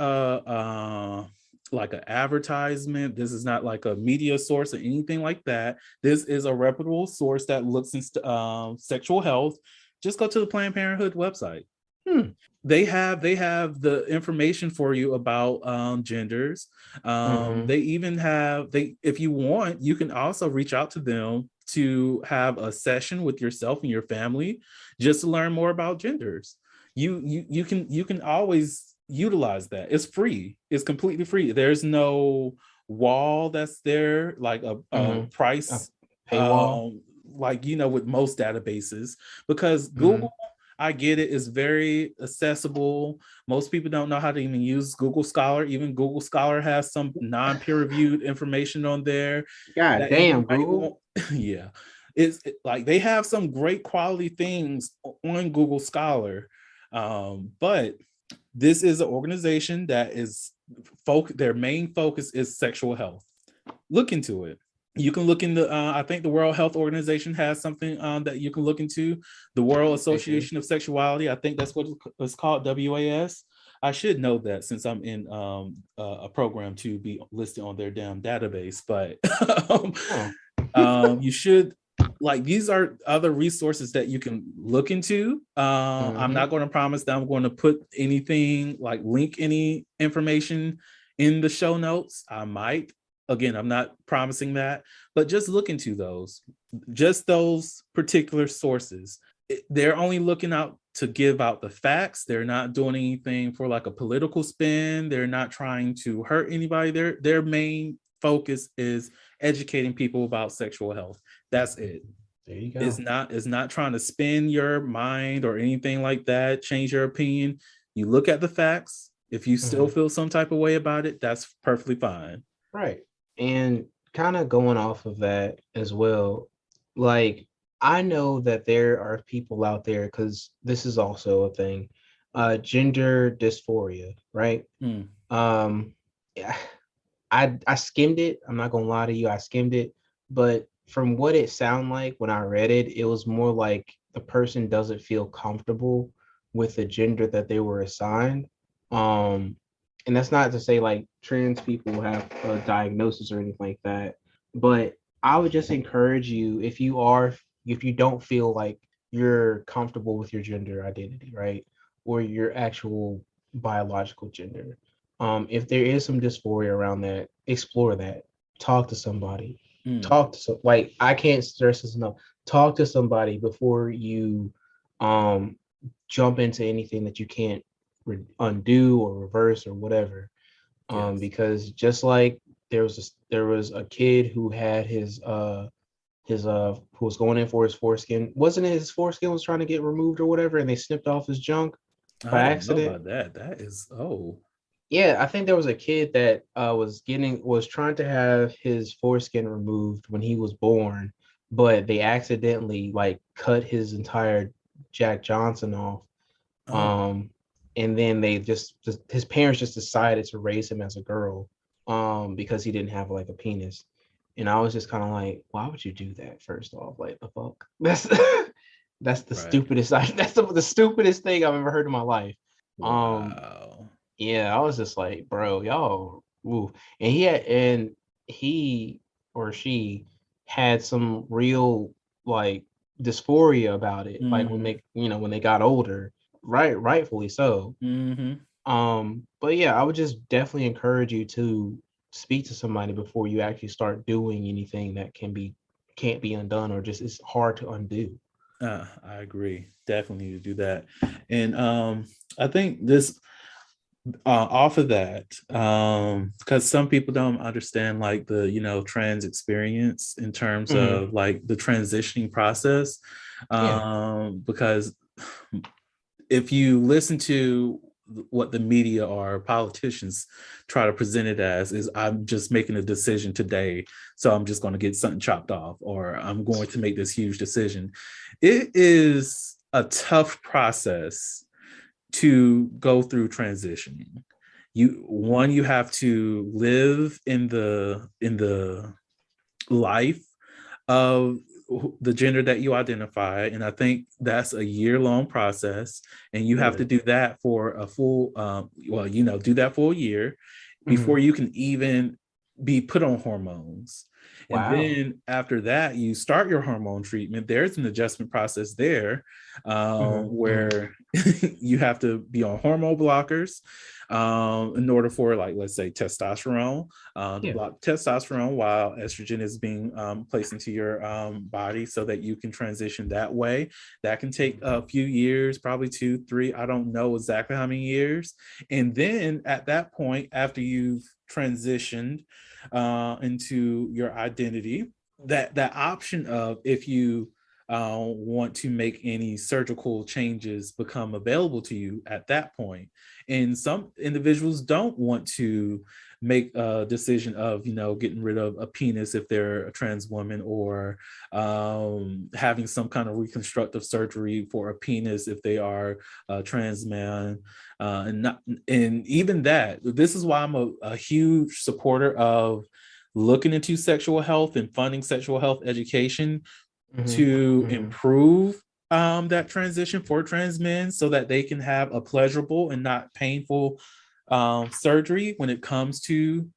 like an advertisement. This is not like a media source or anything like that. This is a reputable source that looks into sexual health. Just go to the Planned Parenthood website. They have the information for you about genders. They even have if you want, you can also reach out to them to have a session with yourself and your family just to learn more about genders. You can always utilize that. It's free. It's completely free. There's no wall that's there, like a price paywall, like with most databases, because Google, I get it, is very accessible. Most people don't know how to even use Google Scholar. Even Google Scholar has some non-peer-reviewed information on there. God damn, Google. Yeah. It's like they have some great quality things on Google Scholar. But this is an organization that is their main focus is sexual health. Look into it. You can look into, I think the World Health Organization has something that you can look into. The World Association of Sexuality, I think that's what it's called, WAS. I should know that since I'm in a program to be listed on their damn database. But you should, like, these are other resources that you can look into. I'm not going to promise that I'm going to put anything, like link any information in the show notes. I might. Again, I'm not promising that, but just look into those particular sources. They're only looking out to give out the facts. They're not doing anything for like a political spin. They're not trying to hurt anybody. Their main focus is educating people about sexual health. That's it. There you go. It's not trying to spin your mind or anything like that, change your opinion. You look at the facts. If you still feel some type of way about it, that's perfectly fine. Right. And kind of going off of that as well, like I know that there are people out there, because this is also a thing, gender dysphoria, right? Mm. Yeah, I skimmed it. I'm not gonna lie to you, I skimmed it, but from what it sounded like when I read it, it was more like the person doesn't feel comfortable with the gender that they were assigned. Um, and that's not to say like trans people have a diagnosis or anything like that, but I would just encourage you, if you don't feel like you're comfortable with your gender identity, right? Or your actual biological gender. If there is some dysphoria around that, explore that. Talk to somebody. Like I can't stress this enough. Talk to somebody before you jump into anything that you can't undo or reverse or whatever. Yes. Because just like there was a kid who had his who was going in for his foreskin. Wasn't it his foreskin was trying to get removed or whatever, and they snipped off his junk by I don't accident? know about that. That is Yeah, I think there was a kid that was trying to have his foreskin removed when he was born, but they accidentally like cut his entire Jack Johnson off. oh. And then they just his parents just decided to raise him as a girl, because he didn't have like a penis. And I was just kind of like, why would you do that? First off, like the fuck? That's the stupidest. That's the stupidest thing I've ever heard in my life. Wow. Yeah, I was just like, bro, y'all, ooh. And he or she had some real like dysphoria about it, like when they got older, rightfully so. But yeah, I would just definitely encourage you to speak to somebody before you actually start doing anything that can't be undone, or just it's hard to undo. I agree. Definitely to do that. And I think this off of that, because some people don't understand like the trans experience in terms of like the transitioning process. Because if you listen to what the media or politicians try to present it as is, I'm just making a decision today, so I'm just going to get something chopped off, or I'm going to make this huge decision. It is a tough process to go through transitioning. You have to live in the life of the gender that you identify, and I think that's a year-long process, and you have to do that for a full do that for a year before you can even be put on hormones. And then after that, you start your hormone treatment. There's an adjustment process there, where you have to be on hormone blockers in order for, like, let's say testosterone, to block testosterone while estrogen is being placed into your body, so that you can transition that way. That can take a few years, probably 2, 3. I don't know exactly how many years. And then at that point, after you've transitioned into your identity, that option of, if you want to make any surgical changes, become available to you at that point. And some individuals don't want to make a decision of getting rid of a penis if they're a trans woman, or having some kind of reconstructive surgery for a penis if they are a trans man. And even that, this is why I'm a huge supporter of looking into sexual health and funding sexual health education to improve that transition for trans men, so that they can have a pleasurable and not painful surgery when it comes to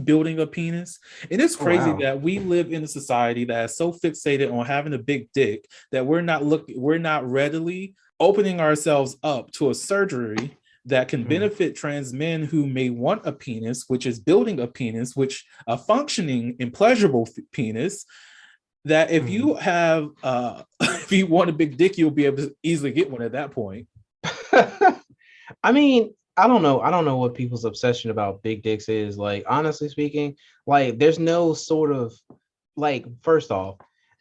building a penis. And it's crazy that we live in a society that is so fixated on having a big dick that we're not readily opening ourselves up to a surgery that can benefit trans men who may want a penis, which is building a penis, which a functioning and pleasurable penis, that if you have if you want a big dick, you'll be able to easily get one at that point. I mean, I don't know. I don't know what people's obsession about big dicks is. Like, honestly speaking, like, there's no sort of like, first off,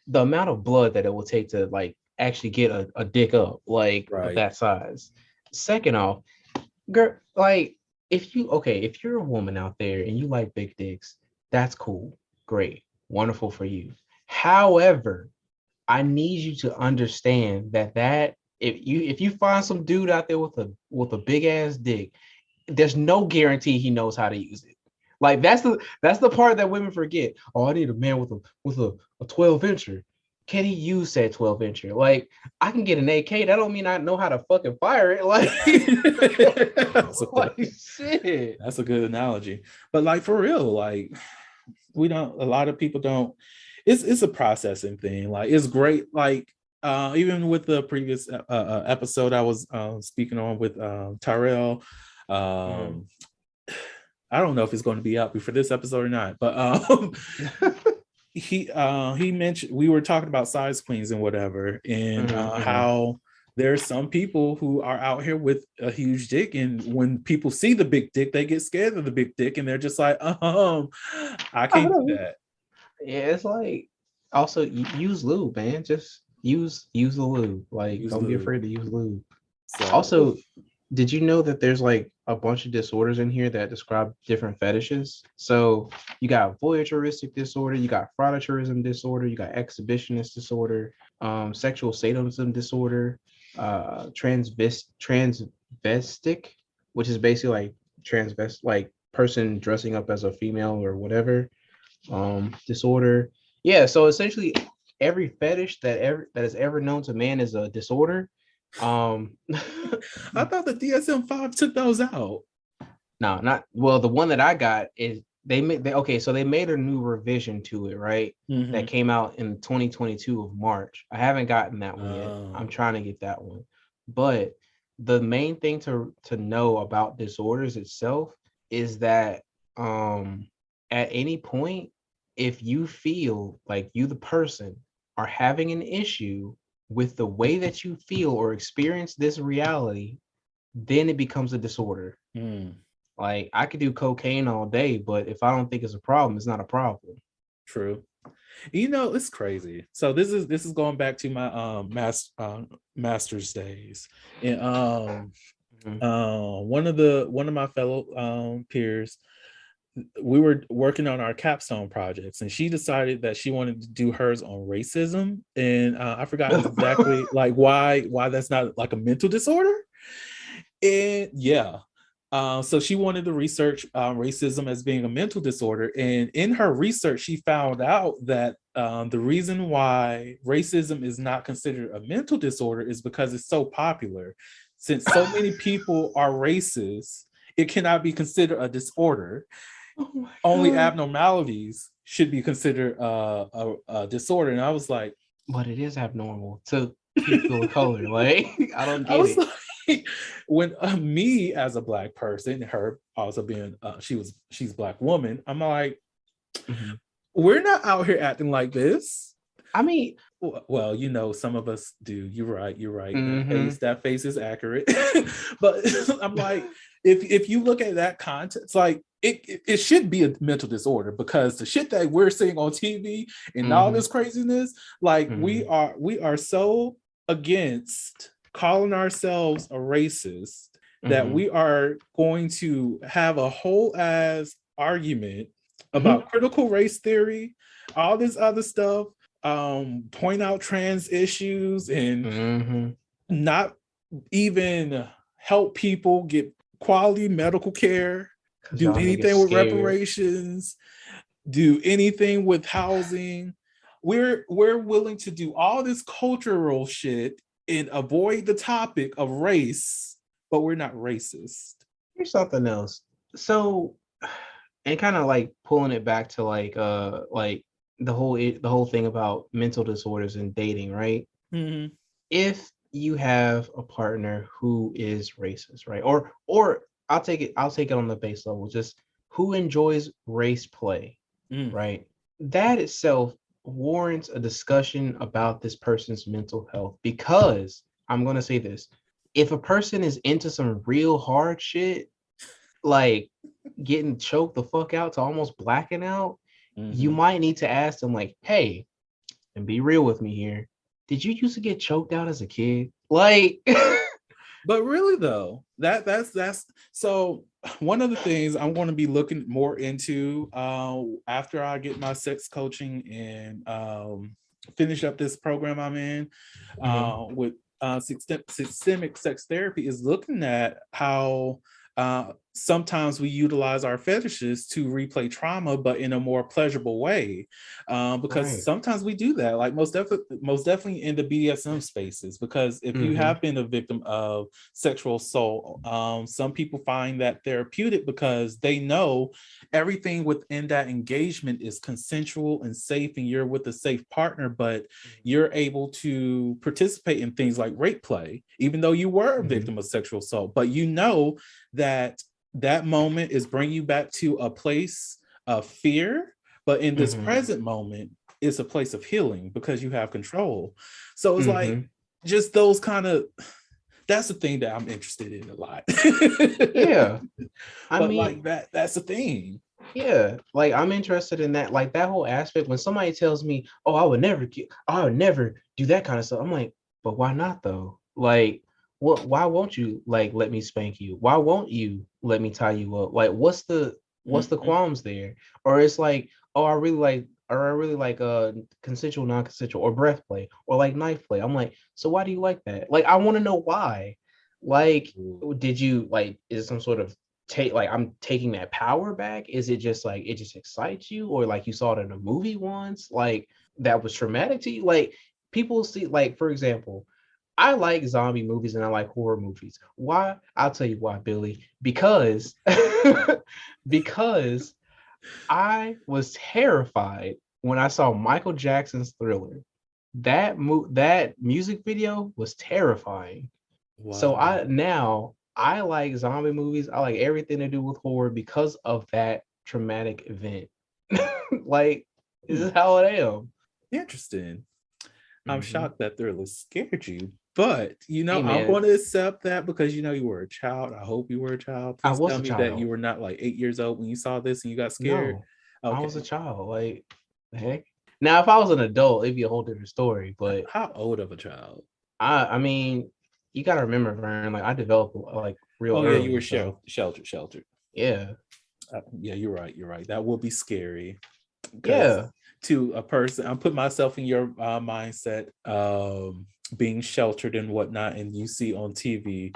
the amount of blood that it will take to like actually get a dick up, like of Right. that size. Second off, girl, like, if you're a woman out there and you like big dicks, that's cool, great, wonderful for you. However, I need you to understand that if you find some dude out there with a big ass dick, there's no guarantee he knows how to use it. Like that's the part that women forget. Oh, I need a man with a 12 incher. Can he use that 12 incher? Like, I can get an AK. That don't mean I know how to fucking fire it. Like, like shit. That's a good analogy. But like for real, like a lot of people don't, it's a processing thing. Like it's great. Like even with the previous episode I was speaking on with Tyrell, I don't know if it's going to be out before this episode or not, but he mentioned, we were talking about size queens and whatever, and how there's some people who are out here with a huge dick, and when people see the big dick, they get scared of the big dick, and they're just like, I can't do that. Yeah, it's like, also use lube, man. Just use the lube. Like, don't be afraid to use lube. So, also, did you know that there's like a bunch of disorders in here that describe different fetishes? So you got voyeuristic disorder, you got frotteurism disorder, you got exhibitionist disorder, sexual sadism disorder, transvestic, which is basically like like person dressing up as a female or whatever, disorder. Yeah, so essentially every fetish that is ever known to man is a disorder. I thought the DSM-5 took those out. No, not well. The one that I got is they made a new revision to it, right? That came out in 2022 of March. I haven't gotten that one yet. I'm trying to get that one. But the main thing to know about disorders itself is that at any point, if you feel like you, the person, are having an issue with the way that you feel or experience this reality, then it becomes a disorder. Like, I could do cocaine all day, but if I don't think it's a problem, it's not a problem. True. You know, it's crazy. So this is going back to my master's days, and one of my fellow peers, we were working on our capstone projects, and she decided that she wanted to do hers on racism, and I forgot exactly like why that's not like a mental disorder. And so she wanted to research racism as being a mental disorder, and in her research she found out that the reason why racism is not considered a mental disorder is because it's so popular. Since so many people are racist, it cannot be considered a disorder. Only abnormalities should be considered a disorder. And I was like, but it is abnormal to people of color. Like, I don't get it. Like, when me as a Black person, her also being she's a Black woman, I'm like, we're not out here acting like this. I mean, well, you know, some of us do. You're right. That face is accurate. But I'm like, if you look at that context, like it should be a mental disorder, because the shit that we're seeing on TV and all this craziness, like we are so against calling ourselves a racist that we are going to have a whole ass argument about critical race theory, all this other stuff, point out trans issues, and not even help people get quality medical care, do anything with reparations, do anything with housing. We're willing to do all this cultural shit and avoid the topic of race, but we're not racist. Here's something else. So, and kind of like pulling it back to like the whole thing about mental disorders and dating, right? If you have a partner who is racist, right? Or I'll take it on the base level, just who enjoys race play, right? That itself warrants a discussion about this person's mental health, because I'm going to say this: if a person is into some real hard shit, like getting choked the fuck out to almost blacking out, you might need to ask them, like, hey, and be real with me here. Did you used to get choked out as a kid? Like, But really though, that's so one of the things I'm going to be looking more into after I get my sex coaching and finish up this program I'm in with systemic sex therapy is looking at how sometimes we utilize our fetishes to replay trauma, but in a more pleasurable way, because sometimes we do that, like most definitely in the BDSM spaces. Because if you have been a victim of sexual assault, some people find that therapeutic because they know everything within that engagement is consensual and safe, and you're with a safe partner, but you're able to participate in things like rape play, even though you were a victim of sexual assault. But you know that moment is bringing you back to a place of fear, but in this present moment it's a place of healing because you have control. So it's like just those kind of, that's the thing that I'm interested in a lot. Yeah, I but mean, like that's the thing. Yeah, like I'm interested in that, like that whole aspect. When somebody tells me, "Oh, I would never do that kind of stuff," I'm like, "But why not though? Like, what? Why won't you like let me spank you? Why won't you let me tie you up? Like, what's the qualms there?" Or it's like, "Oh, I really like consensual, non-consensual, or breath play, or like knife play." I'm like, "So why do you like that? Like, I want to know why. Like, did you like? Is it some sort of I'm taking that power back? Is it just like it just excites you, or like you saw it in a movie once, like that was traumatic to you? Like people see, like for example, I like zombie movies and I like horror movies. Why? I'll tell you why, Billy. Because because I was terrified when I saw Michael Jackson's Thriller. That music video was terrifying. So Wow. I like zombie movies. I like everything to do with horror because of that traumatic event. Like, this is how I am. Interesting. I'm Mhm. shocked that Thriller scared you, but Hey I'm man, going to accept that because you were a child. I hope you were a child. I Please was tell a me that you child. were not like 8 years old when you saw this and you got scared. No, I was a Okay. child. Like, the heck. Now, if I was an adult, it'd be a whole different story. But How old of a child? I mean, you gotta remember, Vern. Like, I developed like real Oh yeah, you were early. So sheltered. yeah, Yeah, you're right. You're right. That would be scary because yeah. to a person, I'm putting myself in your mindset, being sheltered and whatnot, and you see on TV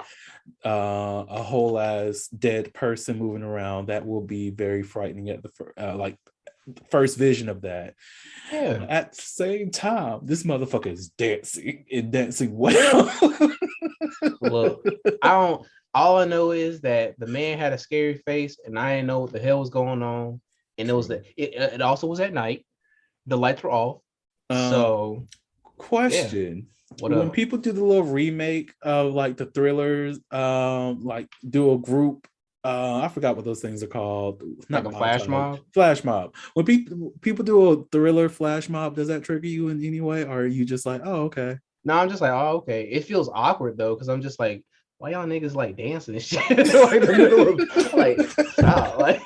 a whole ass dead person moving around. That will be very frightening at the first vision of that. Yeah. At the same time, this motherfucker is dancing and dancing well. Look, I don't. All I know is that the man had a scary face, and I didn't know what the hell was going on. And it was True. that it also was at night. The lights were off. Um, So yeah. question: What when up? people do the little remake of like the thrillers, like do a group, I forgot what those things are called. Like Not a flash montage, mob? flash mob. When people do a thriller flash mob, does that trigger you in any way, or are you just like, oh okay? No, I'm just like, oh, okay. It feels awkward though, because I'm just like, why y'all niggas like dancing and shit? Like in the middle of like stop. Like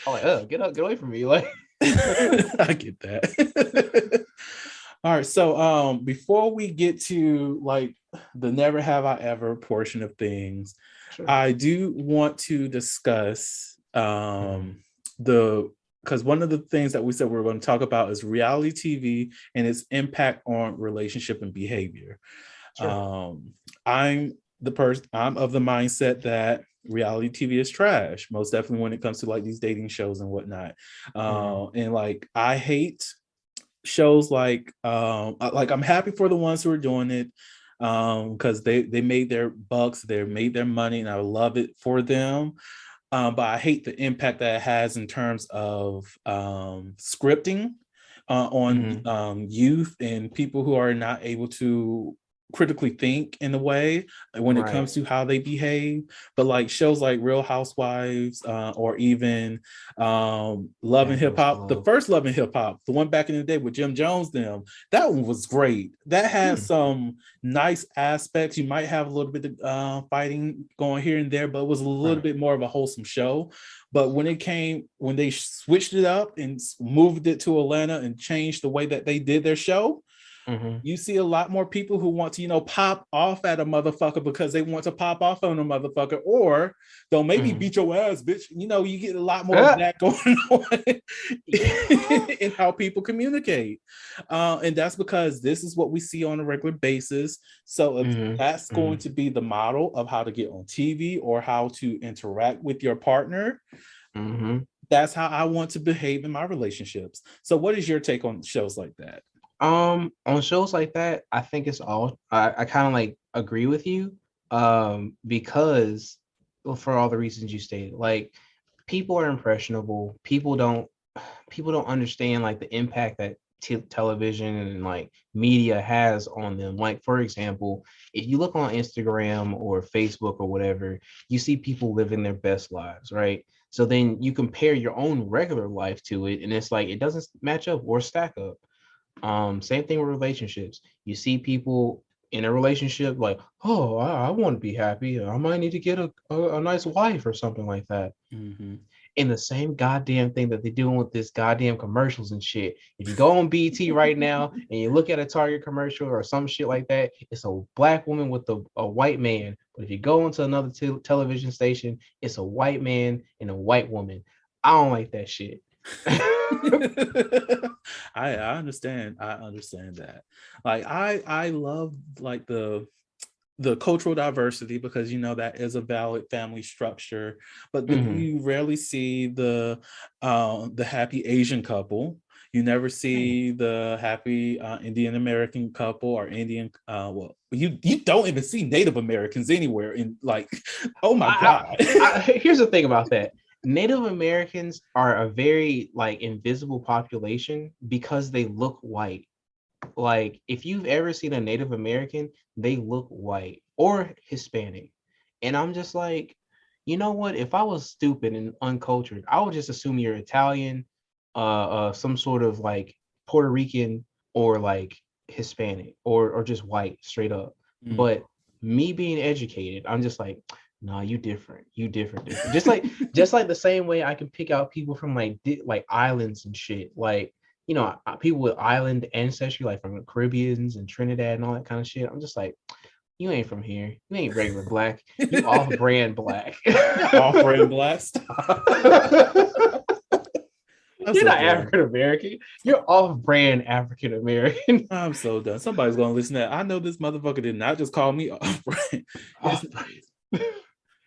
I'm like, oh, get up, get away from me. Like I get that. All right, so before we get to like the never have I ever portion of things, sure. I do want to discuss the because one of the things that we said we are going to talk about is reality TV and its impact on relationship and behavior. Sure. I'm I'm of the mindset that reality TV is trash, most definitely when it comes to like these dating shows and whatnot. And like I hate shows like I'm happy for the ones who are doing it because they made their bucks, they made their money, and I love it for them. But I hate the impact that it has in terms of scripting on youth and people who are not able to critically think in a way when it comes to how they behave. But like shows like Real Housewives, or even Love and Hip Hop, the first Love and Hip Hop, the one back in the day with Jim Jones, that one was great. That has some nice aspects. You might have a little bit of fighting going here and there, but it was a little bit more of a wholesome show. But when they switched it up and moved it to Atlanta and changed the way that they did their show, you see a lot more people who want to, pop off at a motherfucker because they want to pop off on a motherfucker, or they'll maybe beat your ass, bitch. You get a lot more of that going on in how people communicate. And that's because this is what we see on a regular basis. So if that's going to be the model of how to get on TV or how to interact with your partner, that's how I want to behave in my relationships. So what is your take on shows like that? On shows like that, I think it's all I kind of like agree with you, because for all the reasons you stated. Like, people are impressionable. People don't understand like the impact that television and like media has on them. Like, for example, if you look on Instagram or Facebook or whatever, you see people living their best lives, right? So then you compare your own regular life to it, and it's like it doesn't match up or stack up. Same thing with relationships. You see people in a relationship like, oh, I want to be happy. I might need to get a nice wife or something like that. And the same goddamn thing that they're doing with this goddamn commercials and shit. If you go on BT right now and you look at a Target commercial or some shit like that, it's a black woman with a white man. But if you go into another television station, it's a white man and a white woman. I don't like that shit. I understand that. Like, I love like the cultural diversity, because that is a valid family structure, but you rarely see the happy Asian couple. You never see the happy Indian American couple or Indian. Well, you don't even see Native Americans anywhere in, like, oh my God. Here's the thing about that. Native Americans are a very like invisible population because they look white. Like, if you've ever seen a Native American, they look white or Hispanic. And I'm just like, you know what? If I was stupid and uncultured, I would just assume you're Italian, some sort of like Puerto Rican or like Hispanic or just white straight up. But me being educated, I'm just like, nah, you different. Just like the same way I can pick out people from like islands and shit. Like, people with island ancestry, like from the Caribbeans and Trinidad and all that kind of shit. I'm just like, you ain't from here. You ain't regular black. You off-brand black. Off-brand black. You're not African American. You're off-brand African American. I'm so done. Somebody's gonna listen to that. I know this motherfucker did not just call me off-brand.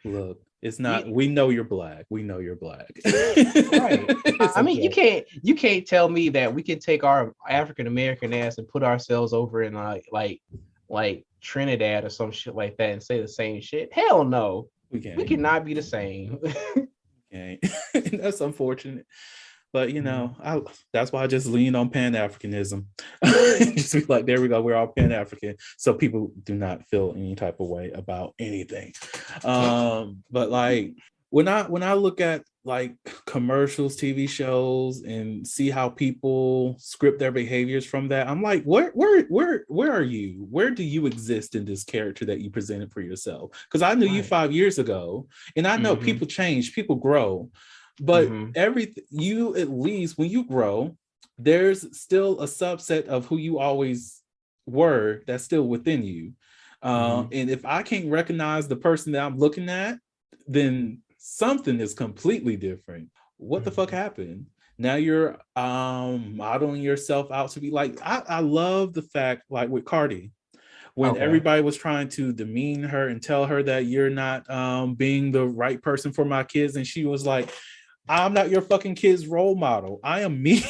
Look, it's not. We know you're black. We know you're black. Right. I mean, you can't tell me that we can take our African American ass and put ourselves over in like Trinidad or some shit like that and say the same shit. Hell no. We cannot be the same. Okay. That's unfortunate. But that's why I just lean on Pan-Africanism. Just be like, there we go, we're all Pan-African, so people do not feel any type of way about anything. But like when I look at like commercials, TV shows, and see how people script their behaviors from that, I'm like, where are you? Where do you exist in this character that you presented for yourself? Because I knew you 5 years ago, and I know people change, people grow. But you, at least when you grow, there's still a subset of who you always were that's still within you. And if I can't recognize the person that I'm looking at, then something is completely different. What the fuck happened? Now you're modeling yourself out to be like, I love the fact, like with Cardi, when everybody was trying to demean her and tell her that you're not being the right person for my kids, and she was like, I'm not your fucking kid's role model. I am me.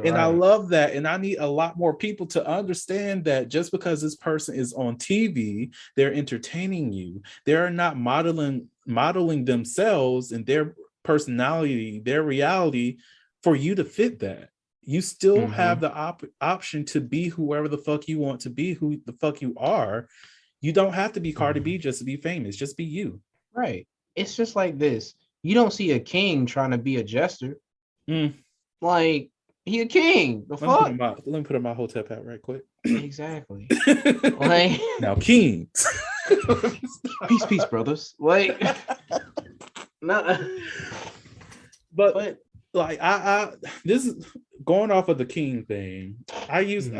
And I love that. And I need a lot more people to understand that just because this person is on TV, they're entertaining you. They're not modeling themselves and their personality, their reality for you to fit that. You still have the option to be whoever the fuck you want to be, who the fuck you are. You don't have to be Cardi B just to be famous. Just be you. Right. It's just like this. You don't see a king trying to be a jester. Like, he a king. The fuck? Let me put on my hotel hat right quick. Exactly. Like, now, kings. peace, brothers. Like, but like I this is going off of the king thing. I use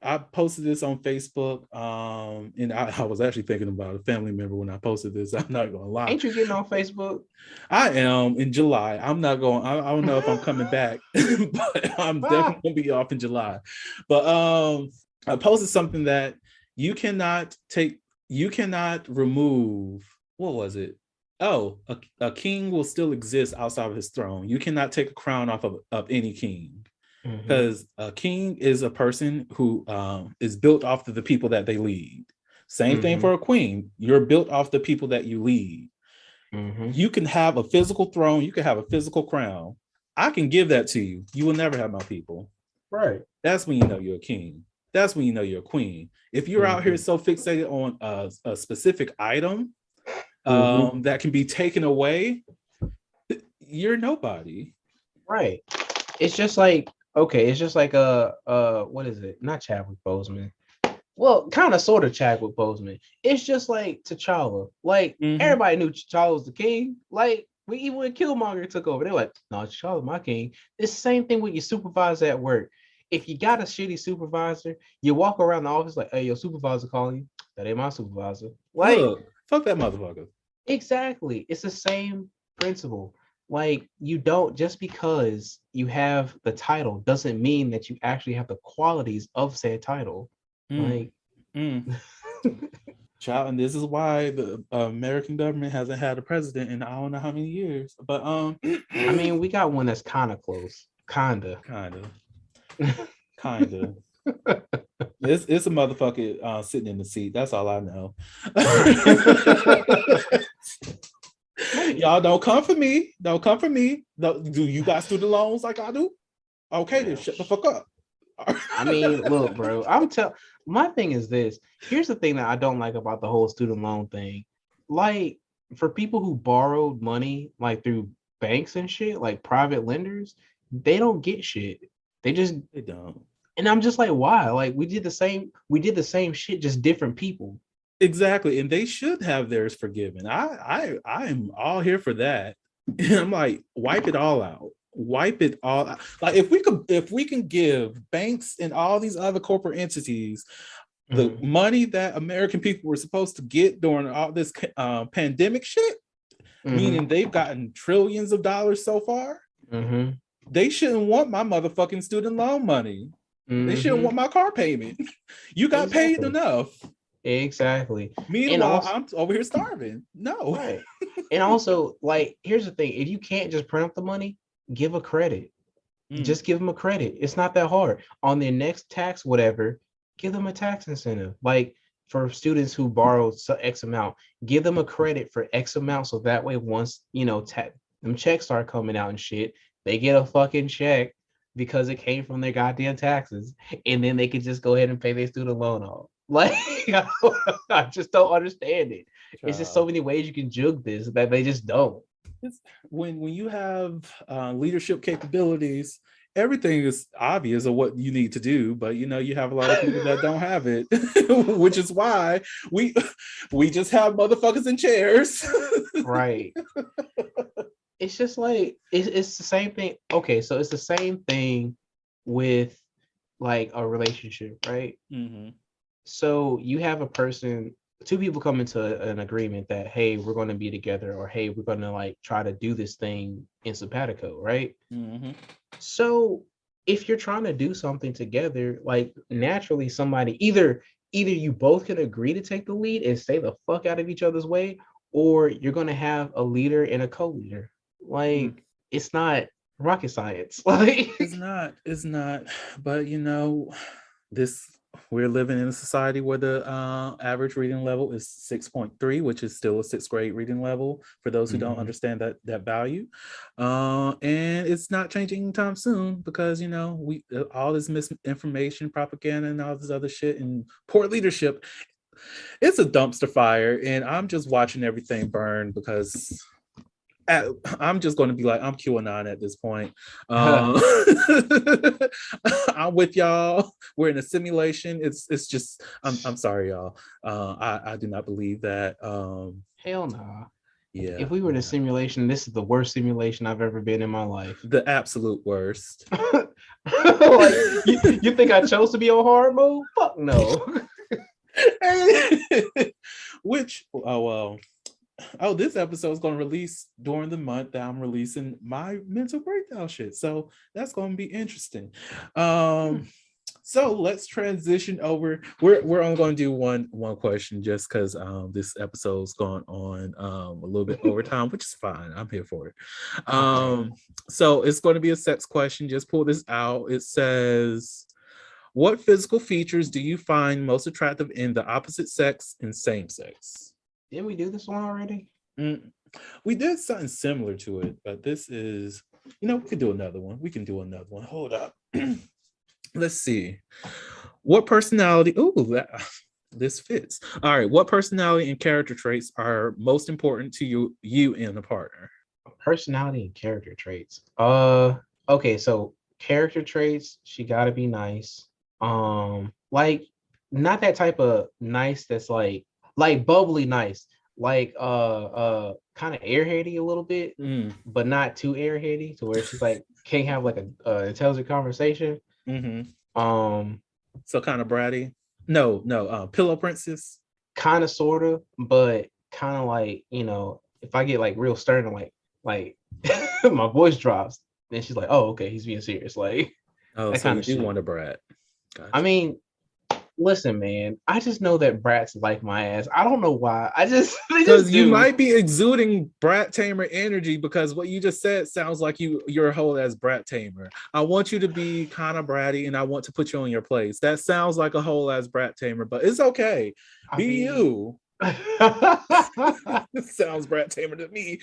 I posted this on Facebook, and I was actually thinking about a family member when I posted this. I'm not gonna lie. Ain't you getting on Facebook? I am in July. I'm not going. I don't know if I'm coming back, but I'm definitely gonna be off in July. But I posted something that you cannot remove. What was it? Oh, a king will still exist outside of his throne. You cannot take a crown off of any king, because a king is a person who is built off of the people that they lead. Same thing for a queen. You're built off the people that you lead. You can have a physical throne. You can have a physical crown. I can give that to you. You will never have my people. Right. That's when you know you're a king. That's when you know you're a queen. If you're out here so fixated on a specific item that can be taken away, you're nobody. Right. It's just like, okay, it's just like what is it? Not Chadwick Boseman. Well, kind of sort of Chadwick Boseman. It's just like T'Challa. Like, everybody knew T'Challa was the king. Like, even when Killmonger took over, they're like, no, T'Challa's my king. It's the same thing with your supervisor at work. If you got a shitty supervisor, you walk around the office like, hey, your supervisor calling you. That ain't my supervisor. Like, look, fuck that motherfucker. Exactly. It's the same principle. Like, you don't, just because you have the title doesn't mean that you actually have the qualities of said title. Like, child, and this is why the American government hasn't had a president in I don't know how many years. But I mean, we got one that's kind of close. Kinda. It's a motherfucker sitting in the seat. That's all I know. Y'all don't come for me. Don't come for me. Do you got student loans like I do? Okay, then shut the fuck up. I mean, look, bro. My thing is this. Here's the thing that I don't like about the whole student loan thing. Like, for people who borrowed money like through banks and shit, like private lenders, they don't get shit. They don't. And I'm just like, why? Like, we did the same shit, just different people. Exactly. And they should have theirs forgiven. I am all here for that. And I'm like, wipe it all out. Wipe it all out. Like, if we can give banks and all these other corporate entities the money that American people were supposed to get during all this pandemic shit, meaning they've gotten trillions of dollars so far, they shouldn't want my motherfucking student loan money. They shouldn't want my car payment. You got paid enough. Exactly. Meanwhile, I'm over here starving. No. Right. And also, like, here's the thing. If you can't just print up the money, give a credit. Just give them a credit. It's not that hard. On their next tax, whatever, give them a tax incentive. Like, for students who borrowed X amount, give them a credit for X amount. So that way, once, them checks start coming out and shit, they get a fucking check because it came from their goddamn taxes. And then they can just go ahead and pay their student loan off. Like, I just don't understand it. It's just so many ways you can jug this that they just don't. When you have leadership capabilities, everything is obvious of what you need to do, but you have a lot of people that don't have it, which is why we just have motherfuckers in chairs. Right. It's just like it's the same thing. Okay, so it's the same thing with like a relationship, right? So you have a person, two people come into an agreement that, hey, we're going to be together, or hey, we're going to like try to do this thing in simpatico, right? So if you're trying to do something together, like naturally somebody either you both can agree to take the lead and stay the fuck out of each other's way, or you're going to have a leader and a co-leader. Like, it's not rocket science. Like, it's not. But this we're living in a society where the average reading level is 6.3, which is still a sixth grade reading level for those who don't understand that value. And it's not changing anytime soon because, you know, we all this misinformation, propaganda, and all this other shit and poor leadership. It's a dumpster fire, and I'm just watching everything burn because I'm just going to be like, I'm QAnon at this point. I'm with y'all. We're in a simulation. It's just, I'm sorry, y'all. I do not believe that. Hell nah. Yeah. If we were in a simulation, this is the worst simulation I've ever been in my life. The absolute worst. Like, you think I chose to be on hard mode? Fuck no. Which, this episode is going to release during the month that I'm releasing my mental breakdown shit. So that's going to be interesting. So let's transition over. We're only going to do one question just because this episode's gone on a little bit over time, which is fine. I'm here for it. So it's going to be a sex question. Just pull this out. It says, what physical features do you find most attractive in the opposite sex and same sex? Didn't we do this one already? We did something similar to it, but this is, we can do another one. Hold up. Let's see. What personality? This fits. All right. What personality and character traits are most important to you and a partner? Personality and character traits. Okay, so character traits, she gotta be nice. Like not that type of nice that's like bubbly nice, like kind of airheady a little bit, but not too airheady to where she's like can't have like a intelligent conversation. So kind of bratty. No, pillow princess. Kind of, sort of, but kind of like, if I get like real stern and like my voice drops, then she's like, oh, okay, he's being serious. Like, oh, so you do want a brat. Gotcha. I mean, listen, man, I just know that brats like my ass. I don't know why. Because you might be exuding brat tamer energy because what you just said sounds like you're a whole ass brat tamer. I want you to be kind of bratty and I want to put you on your place. That sounds like a whole ass brat tamer, but it's okay. You. It sounds brat tamer to me,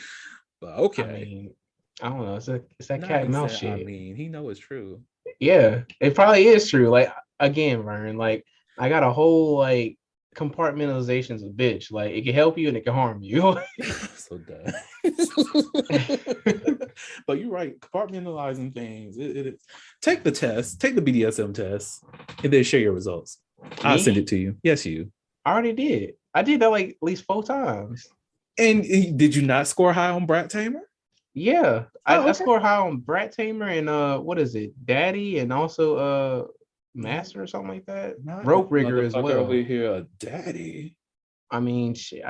but okay. I don't know. It's that cat and mouse shit. He know it's true. Yeah, it probably is true. Like, again, Vern, like I got a whole like compartmentalization's a bitch. Like it can help you and it can harm you. So dumb. But you're right. Compartmentalizing things. Take the test. Take the BDSM test, and then share your results. I'll send it to you. Yes, you. I already did. I did that like at least 4 times. And did you not score high on Brat Tamer? Yeah, I scored high on Brat Tamer and what is it, Daddy, and also Master or something like that. Rope Rigger as well. Over here, Daddy. I mean, shit.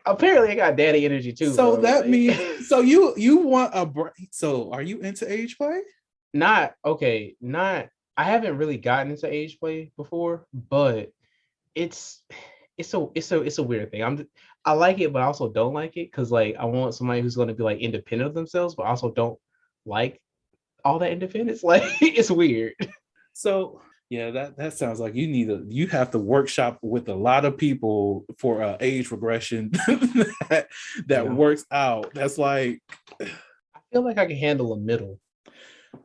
Apparently I got daddy energy too. So bro. that means so you want a so are you into age play? Not. I haven't really gotten into age play before, but it's a weird thing. I like it, but I also don't like it because like I want somebody who's going to be like independent of themselves, but also don't like all that independence. Like it's weird. So yeah, that sounds like you have to workshop with a lot of people for age regression that works out. That's like, I feel like I can handle a middle.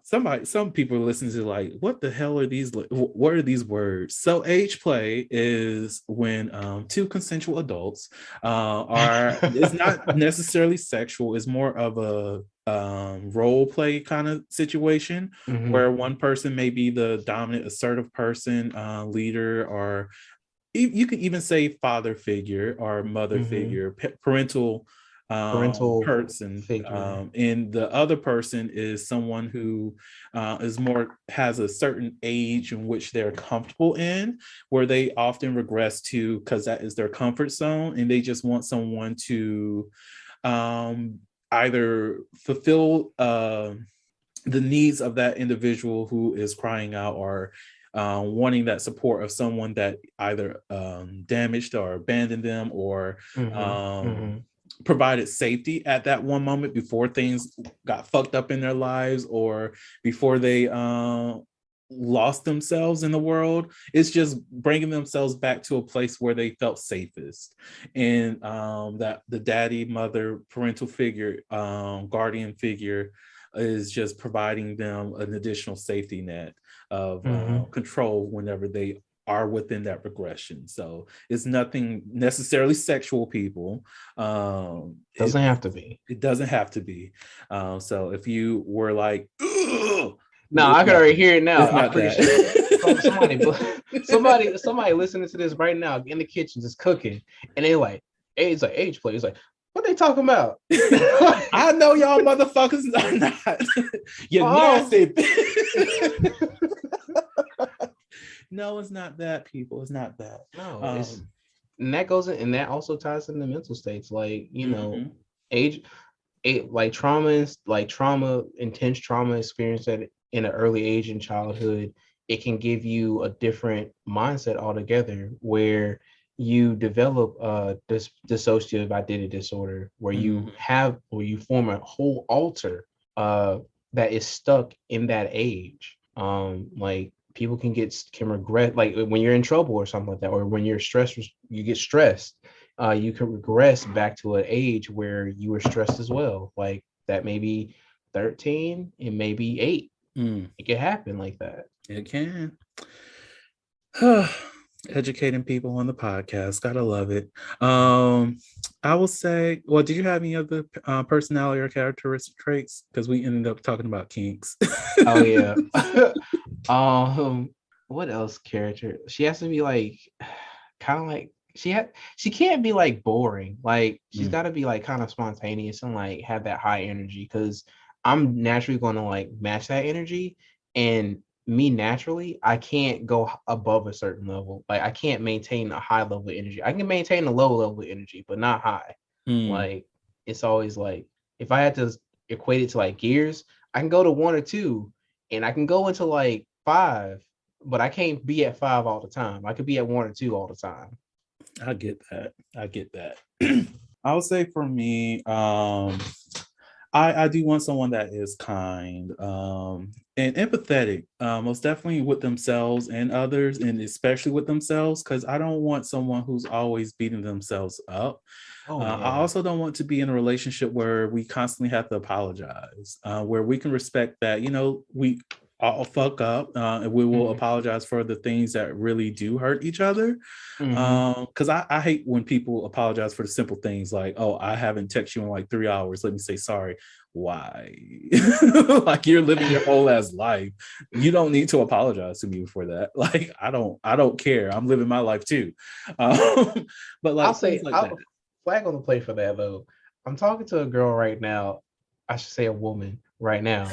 Some people listen to like, what the hell are these? What are these words? So age play is when 2 consensual adults it's not necessarily sexual. It's more of a role play kind of situation where one person may be the dominant, assertive person, leader, or you could even say father figure or mother figure, parental person figure. And the other person is someone who has a certain age in which they're comfortable in, where they often regress to because that is their comfort zone, and they just want someone to either fulfill the needs of that individual who is crying out, or wanting that support of someone that either damaged or abandoned them, or provided safety at that one moment before things got fucked up in their lives, or before they lost themselves in the world. It's just bringing themselves back to a place where they felt safest, and that the daddy, mother, parental figure, guardian figure is just providing them an additional safety net of control whenever they are within that regression. So it's nothing necessarily sexual, people. Doesn't have to be. It doesn't have to be. So if you were like, ugh, no, I can already hear it now. It's not that. somebody listening to this right now in the kitchen just cooking, and they like, it's like age play. It's like, what they talking about? I know y'all motherfuckers are not. You're nasty. No, it's not that, people. It's not that. No, and that goes in, and that also ties into mental states, like, you know, like trauma, intense trauma experience at in an early age in childhood. It can give you a different mindset altogether, where you develop this dissociative identity disorder, where you form a whole alter that is stuck in that age. Like people can regret, like when you're in trouble or something like that, or when you're stressed, you get stressed. You can regress back to an age where you were stressed as well, like that maybe 13 and maybe 8. It can happen like that. It can. Educating people on the podcast, gotta love it. I will say, well, did you have any other personality or characteristic traits? Because we ended up talking about kinks. Oh yeah. What else character? She has to be like kind of like she can't be like boring. Like she's got to be like kind of spontaneous and like have that high energy, because I'm naturally going to like match that energy, and me naturally, I can't go above a certain level. Like I can't maintain a high level of energy. I can maintain a low level of energy, but not high. Like it's always like, if I had to equate it to like gears, I can go to 1 or 2, and I can go into like 5, but I can't be at 5 all the time. I could be at 1 or 2 all the time. I get that. I would say for me, I do want someone that is kind and empathetic, most definitely with themselves and others, and especially with themselves, because I don't want someone who's always beating themselves up. I also don't want to be in a relationship where we constantly have to apologize, where we can respect that, you know, we all fuck up, and we will apologize for the things that really do hurt each other. Because I hate when people apologize for the simple things like, oh, I haven't texted you in like 3 hours, let me say sorry. Why? Like you're living your whole ass life. You don't need to apologize to me for that. Like I don't care. I'm living my life too. But like I'll say, I'll flag on the play for that though. I'm talking to a girl right now. I should say a woman right now.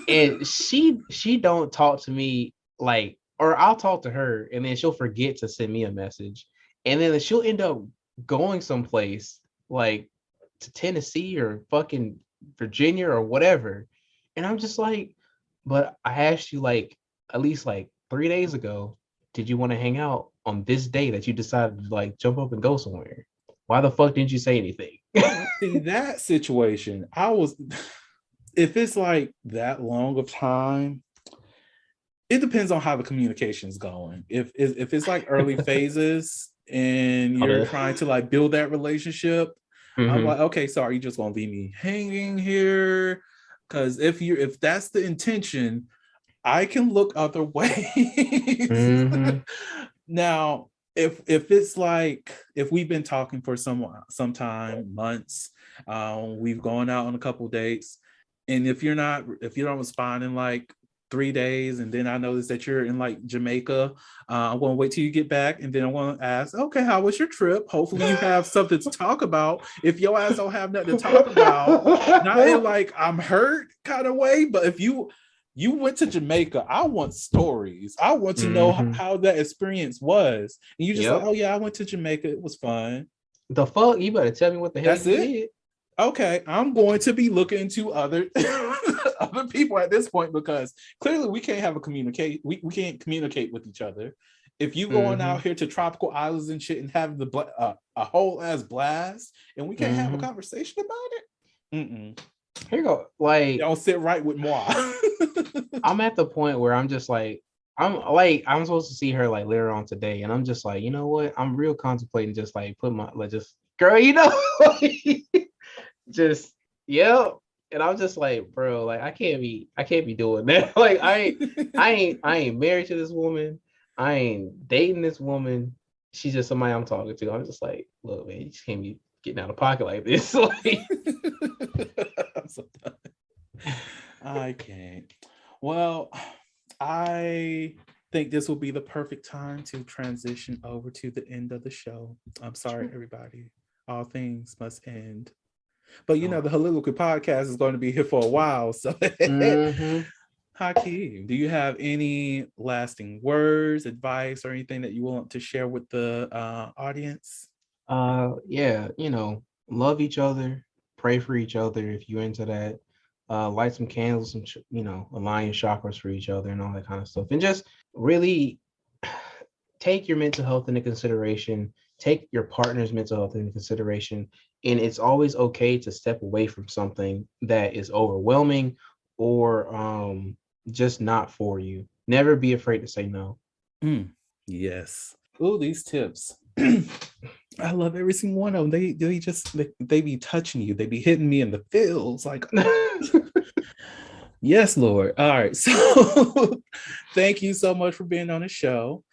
And she don't talk to me like, or I'll talk to her and then she'll forget to send me a message, and then she'll end up going someplace like to Tennessee or fucking Virginia or whatever, and I'm just like, but I asked you like at least like 3 days ago, did you want to hang out on this day that you decided to like jump up and go somewhere? Why the fuck didn't you say anything? In that situation, if it's like that long of time, it depends on how the communication is going. If it's like early phases and you're trying to like build that relationship, I'm like, okay, so are you just gonna leave me hanging here? Because if that's the intention, I can look other ways. Now, if it's like, if we've been talking for some time, months, we've gone out on a couple dates, and if you don't respond in like 3 days, and then I notice that you're in like Jamaica, I'm gonna wait till you get back, and then I'm gonna ask, okay, how was your trip? Hopefully you have something to talk about. If your ass don't have nothing to talk about, not in like I'm hurt kind of way, but if you went to Jamaica, I want stories. I want to know how that experience was. And you just like, oh yeah, I went to Jamaica, it was fun. The fuck? You better tell me what the hell you did. Okay, I'm going to be looking into other other people at this point, because clearly we can't have we can't communicate with each other. If you going out here to tropical islands and shit and have a whole ass blast, and we can't have a conversation about it, here you go. Like, don't sit right with moi. I'm at the point where I'm just like, I'm supposed to see her like later on today, and I'm just like, you know what? I'm real contemplating just like put my like just girl, just yeah. And I'm just like, bro, like I can't be doing that. Like I ain't married to this woman. I ain't dating this woman. She's just somebody I'm talking to. I'm just like, look, man, you just can't be getting out of pocket like this. Like, I'm so done. I can't. Well, I think this will be the perfect time to transition over to the end of the show. I'm sorry, everybody. All things must end. But you know, the Soliloquy podcast is going to be here for a while. So, Hakeem, do you have any lasting words, advice, or anything that you want to share with the audience? Yeah, love each other, pray for each other if you're into that. Light some candles, align your chakras for each other and all that kind of stuff. And just really take your mental health into consideration, take your partner's mental health into consideration. And it's always okay to step away from something that is overwhelming or just not for you. Never be afraid to say no. Yes. Oh, these tips. I love every single one of them. They be touching you. They be hitting me in the feels. Like, yes, Lord. All right. So thank you so much for being on the show.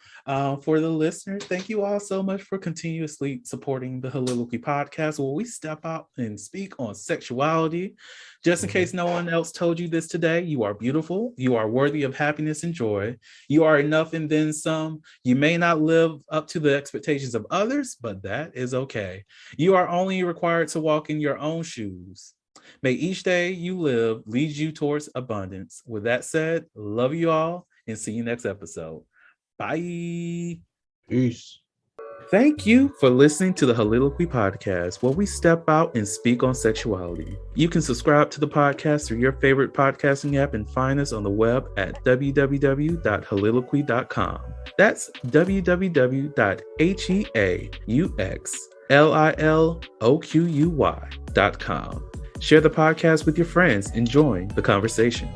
For the listeners, thank you all so much for continuously supporting the Soliloquy podcast, where we step out and speak on sexuality. Just in case no one else told you this today, you are beautiful. You are worthy of happiness and joy. You are enough and then some. You may not live up to the expectations of others, but that is okay. You are only required to walk in your own shoes. May each day you live lead you towards abundance. With that said, love you all and see you next episode. Bye. Peace. Thank you for listening to the Soliloquy podcast, where we step out and speak on sexuality. You can subscribe to the podcast through your favorite podcasting app and find us on the web at www.soliloquy.com. That's www.heauxliloquy.com. Share the podcast with your friends and join the conversation.